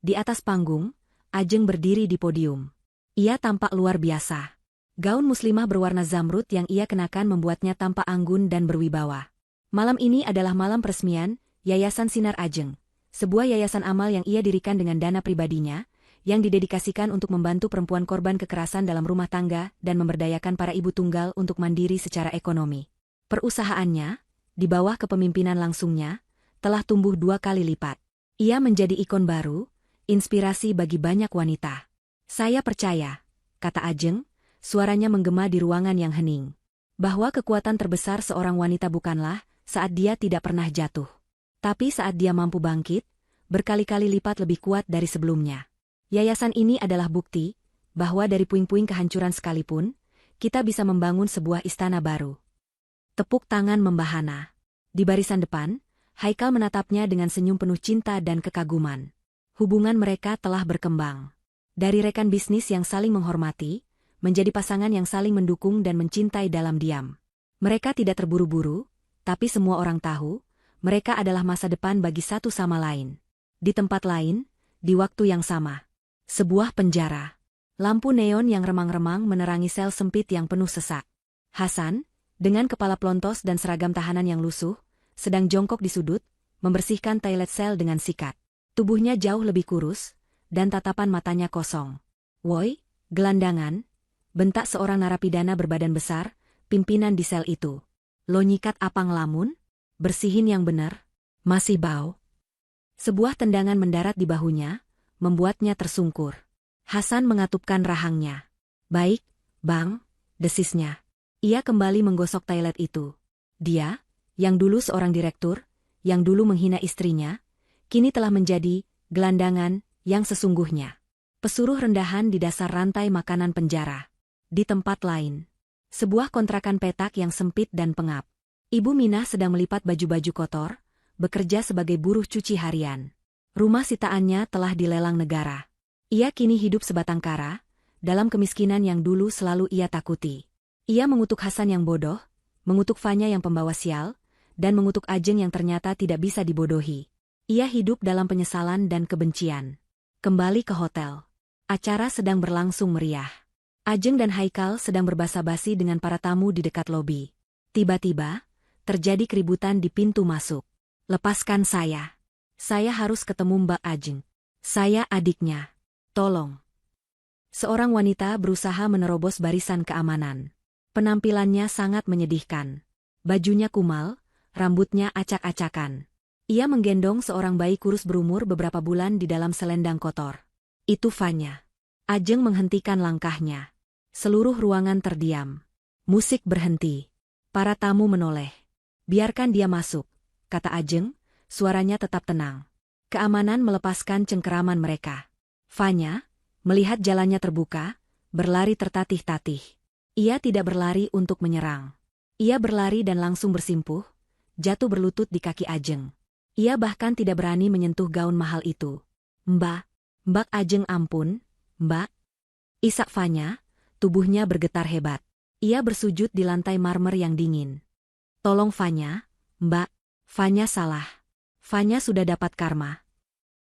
Di atas panggung, Ajeng berdiri di podium. Ia tampak luar biasa. Gaun muslimah berwarna zamrud yang ia kenakan membuatnya tampak anggun dan berwibawa. Malam ini adalah malam peresmian Yayasan Sinar Ajeng, sebuah yayasan amal yang ia dirikan dengan dana pribadinya, yang didedikasikan untuk membantu perempuan korban kekerasan dalam rumah tangga dan memberdayakan para ibu tunggal untuk mandiri secara ekonomi. Perusahaannya, di bawah kepemimpinan langsungnya, telah tumbuh 2 kali lipat. Ia menjadi ikon baru, inspirasi bagi banyak wanita. Saya percaya, kata Ajeng, suaranya menggema di ruangan yang hening, bahwa kekuatan terbesar seorang wanita bukanlah saat dia tidak pernah jatuh, tapi saat dia mampu bangkit, berkali-kali lipat lebih kuat dari sebelumnya. Yayasan ini adalah bukti bahwa dari puing-puing kehancuran sekalipun, kita bisa membangun sebuah istana baru. Tepuk tangan membahana. Di barisan depan, Haikal menatapnya dengan senyum penuh cinta dan kekaguman. Hubungan mereka telah berkembang. Dari rekan bisnis yang saling menghormati, menjadi pasangan yang saling mendukung dan mencintai dalam diam. Mereka tidak terburu-buru, tapi semua orang tahu, mereka adalah masa depan bagi satu sama lain. Di tempat lain, di waktu yang sama. Sebuah penjara. Lampu neon yang remang-remang menerangi sel sempit yang penuh sesak. Hasan, dengan kepala pelontos dan seragam tahanan yang lusuh, sedang jongkok di sudut, membersihkan toilet sel dengan sikat. Tubuhnya jauh lebih kurus, dan tatapan matanya kosong. Woi, gelandangan, bentak seorang narapidana berbadan besar, pimpinan di sel itu. Lo nyikat apa ngelamun? Bersihin yang benar. Masih bau. Sebuah tendangan mendarat di bahunya, membuatnya tersungkur. Hasan mengatupkan rahangnya. Baik, Bang, desisnya. Ia kembali menggosok toilet itu. Dia, yang dulu seorang direktur, yang dulu menghina istrinya, kini telah menjadi gelandangan yang sesungguhnya. Pesuruh rendahan di dasar rantai makanan penjara. Di tempat lain, sebuah kontrakan petak yang sempit dan pengap. Ibu Minah sedang melipat baju-baju kotor, bekerja sebagai buruh cuci harian. Rumah sitaannya telah dilelang negara. Ia kini hidup sebatang kara, dalam kemiskinan yang dulu selalu ia takuti. Ia mengutuk Hasan yang bodoh, mengutuk Fanya yang pembawa sial, dan mengutuk Ajeng yang ternyata tidak bisa dibodohi. Ia hidup dalam penyesalan dan kebencian. Kembali ke hotel. Acara sedang berlangsung meriah. Ajeng dan Haikal sedang berbasa-basi dengan para tamu di dekat lobi. Tiba-tiba, terjadi keributan di pintu masuk. Lepaskan saya. Saya harus ketemu Mbak Ajeng. Saya adiknya. Tolong. Seorang wanita berusaha menerobos barisan keamanan. Penampilannya sangat menyedihkan. Bajunya kumal, rambutnya acak-acakan. Ia menggendong seorang bayi kurus berumur beberapa bulan di dalam selendang kotor. Itu Fanya. Ajeng menghentikan langkahnya. Seluruh ruangan terdiam. Musik berhenti. Para tamu menoleh. Biarkan dia masuk, kata Ajeng, suaranya tetap tenang. Keamanan melepaskan cengkeraman mereka. Fanya, melihat jalannya terbuka, berlari tertatih-tatih. Ia tidak berlari untuk menyerang. Ia berlari dan langsung bersimpuh, jatuh berlutut di kaki Ajeng. Ia bahkan tidak berani menyentuh gaun mahal itu. Mbak Ajeng, ampun, Mbak. Isak Fanya, tubuhnya bergetar hebat. Ia bersujud di lantai marmer yang dingin. Tolong Fanya, Mbak. Fanya salah. Fanya sudah dapat karma.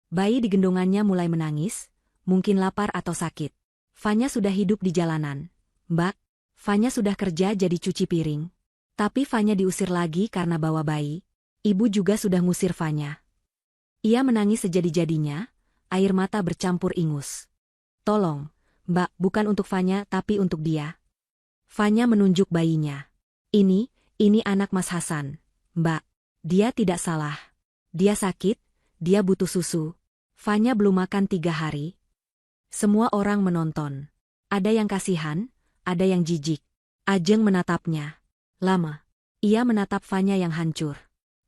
Bayi di gendongannya mulai menangis, mungkin lapar atau sakit. Fanya sudah hidup di jalanan. Mbak, Fanya sudah kerja jadi cuci piring. Tapi Fanya diusir lagi karena bawa bayi. Ibu juga sudah ngusir Fanya. Ia menangis sejadi-jadinya, air mata bercampur ingus. Tolong, Mbak, bukan untuk Fanya tapi untuk dia. Fanya menunjuk bayinya. Ini anak Mas Hasan. Mbak, dia tidak salah. Dia sakit, dia butuh susu. Fanya belum makan 3 hari. Semua orang menonton. Ada yang kasihan, ada yang jijik. Ajeng menatapnya. Lama. Ia menatap Fanya yang hancur.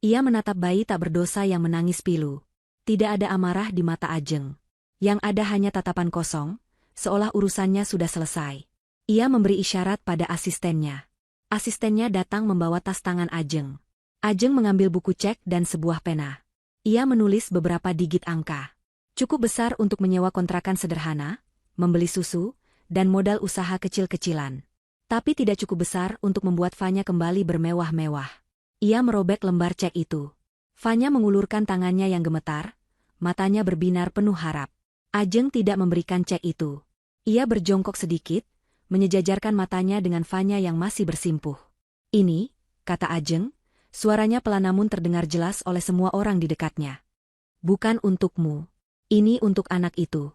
Ia menatap bayi tak berdosa yang menangis pilu. Tidak ada amarah di mata Ajeng. Yang ada hanya tatapan kosong, seolah urusannya sudah selesai. Ia memberi isyarat pada asistennya. Asistennya datang membawa tas tangan Ajeng. Ajeng mengambil buku cek dan sebuah pena. Ia menulis beberapa digit angka. Cukup besar untuk menyewa kontrakan sederhana, membeli susu, dan modal usaha kecil-kecilan. Tapi tidak cukup besar untuk membuat Fanya kembali bermewah-mewah. Ia merobek lembar cek itu. Fanya mengulurkan tangannya yang gemetar, matanya berbinar penuh harap. Ajeng tidak memberikan cek itu. Ia berjongkok sedikit, menyejajarkan matanya dengan Fanya yang masih bersimpuh. Ini, kata Ajeng, suaranya pelan namun terdengar jelas oleh semua orang di dekatnya. Bukan untukmu. Ini untuk anak itu.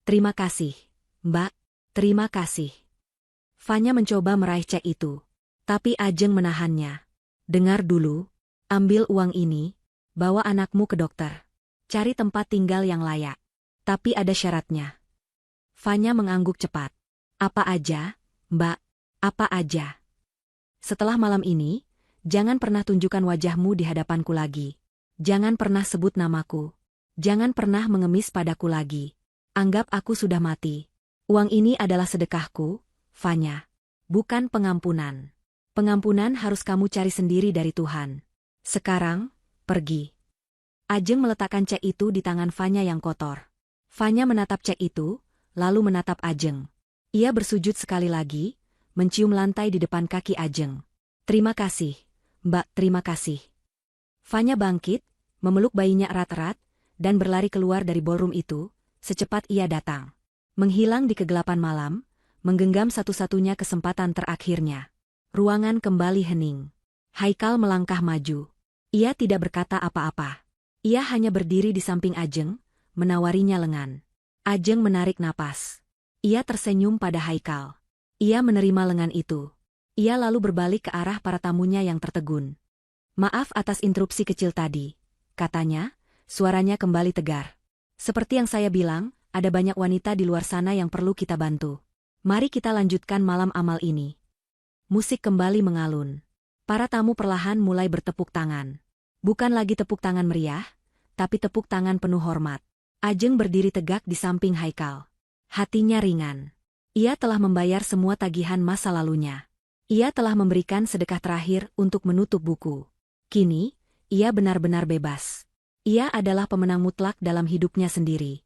Terima kasih, Mbak. Terima kasih. Fanya mencoba meraih cek itu. Tapi Ajeng menahannya. Dengar dulu. Ambil uang ini. Bawa anakmu ke dokter. Cari tempat tinggal yang layak. Tapi ada syaratnya. Fanya mengangguk cepat. Apa aja, Mbak? Apa aja? Setelah malam ini, jangan pernah tunjukkan wajahmu di hadapanku lagi. Jangan pernah sebut namaku. Jangan pernah mengemis padaku lagi. Anggap aku sudah mati. Uang ini adalah sedekahku, Fanya. Bukan pengampunan. Pengampunan harus kamu cari sendiri dari Tuhan. Sekarang, pergi. Ajeng meletakkan cek itu di tangan Fanya yang kotor. Fanya menatap cek itu, lalu menatap Ajeng. Ia bersujud sekali lagi, mencium lantai di depan kaki Ajeng. Terima kasih, Mbak, terima kasih. Fanya bangkit, memeluk bayinya erat-erat, dan berlari keluar dari ballroom itu, secepat ia datang. Menghilang di kegelapan malam, menggenggam satu-satunya kesempatan terakhirnya. Ruangan kembali hening. Haikal melangkah maju. Ia tidak berkata apa-apa. Ia hanya berdiri di samping Ajeng, menawarinya lengan. Ajeng menarik napas. Ia tersenyum pada Haikal. Ia menerima lengan itu. Ia lalu berbalik ke arah para tamunya yang tertegun. Maaf atas interupsi kecil tadi, katanya. Suaranya kembali tegar. Seperti yang saya bilang, ada banyak wanita di luar sana yang perlu kita bantu. Mari kita lanjutkan malam amal ini. Musik kembali mengalun. Para tamu perlahan mulai bertepuk tangan. Bukan lagi tepuk tangan meriah, tapi tepuk tangan penuh hormat. Ajeng berdiri tegak di samping Haikal. Hatinya ringan. Ia telah membayar semua tagihan masa lalunya. Ia telah memberikan sedekah terakhir untuk menutup buku. Kini, ia benar-benar bebas. Ia adalah pemenang mutlak dalam hidupnya sendiri.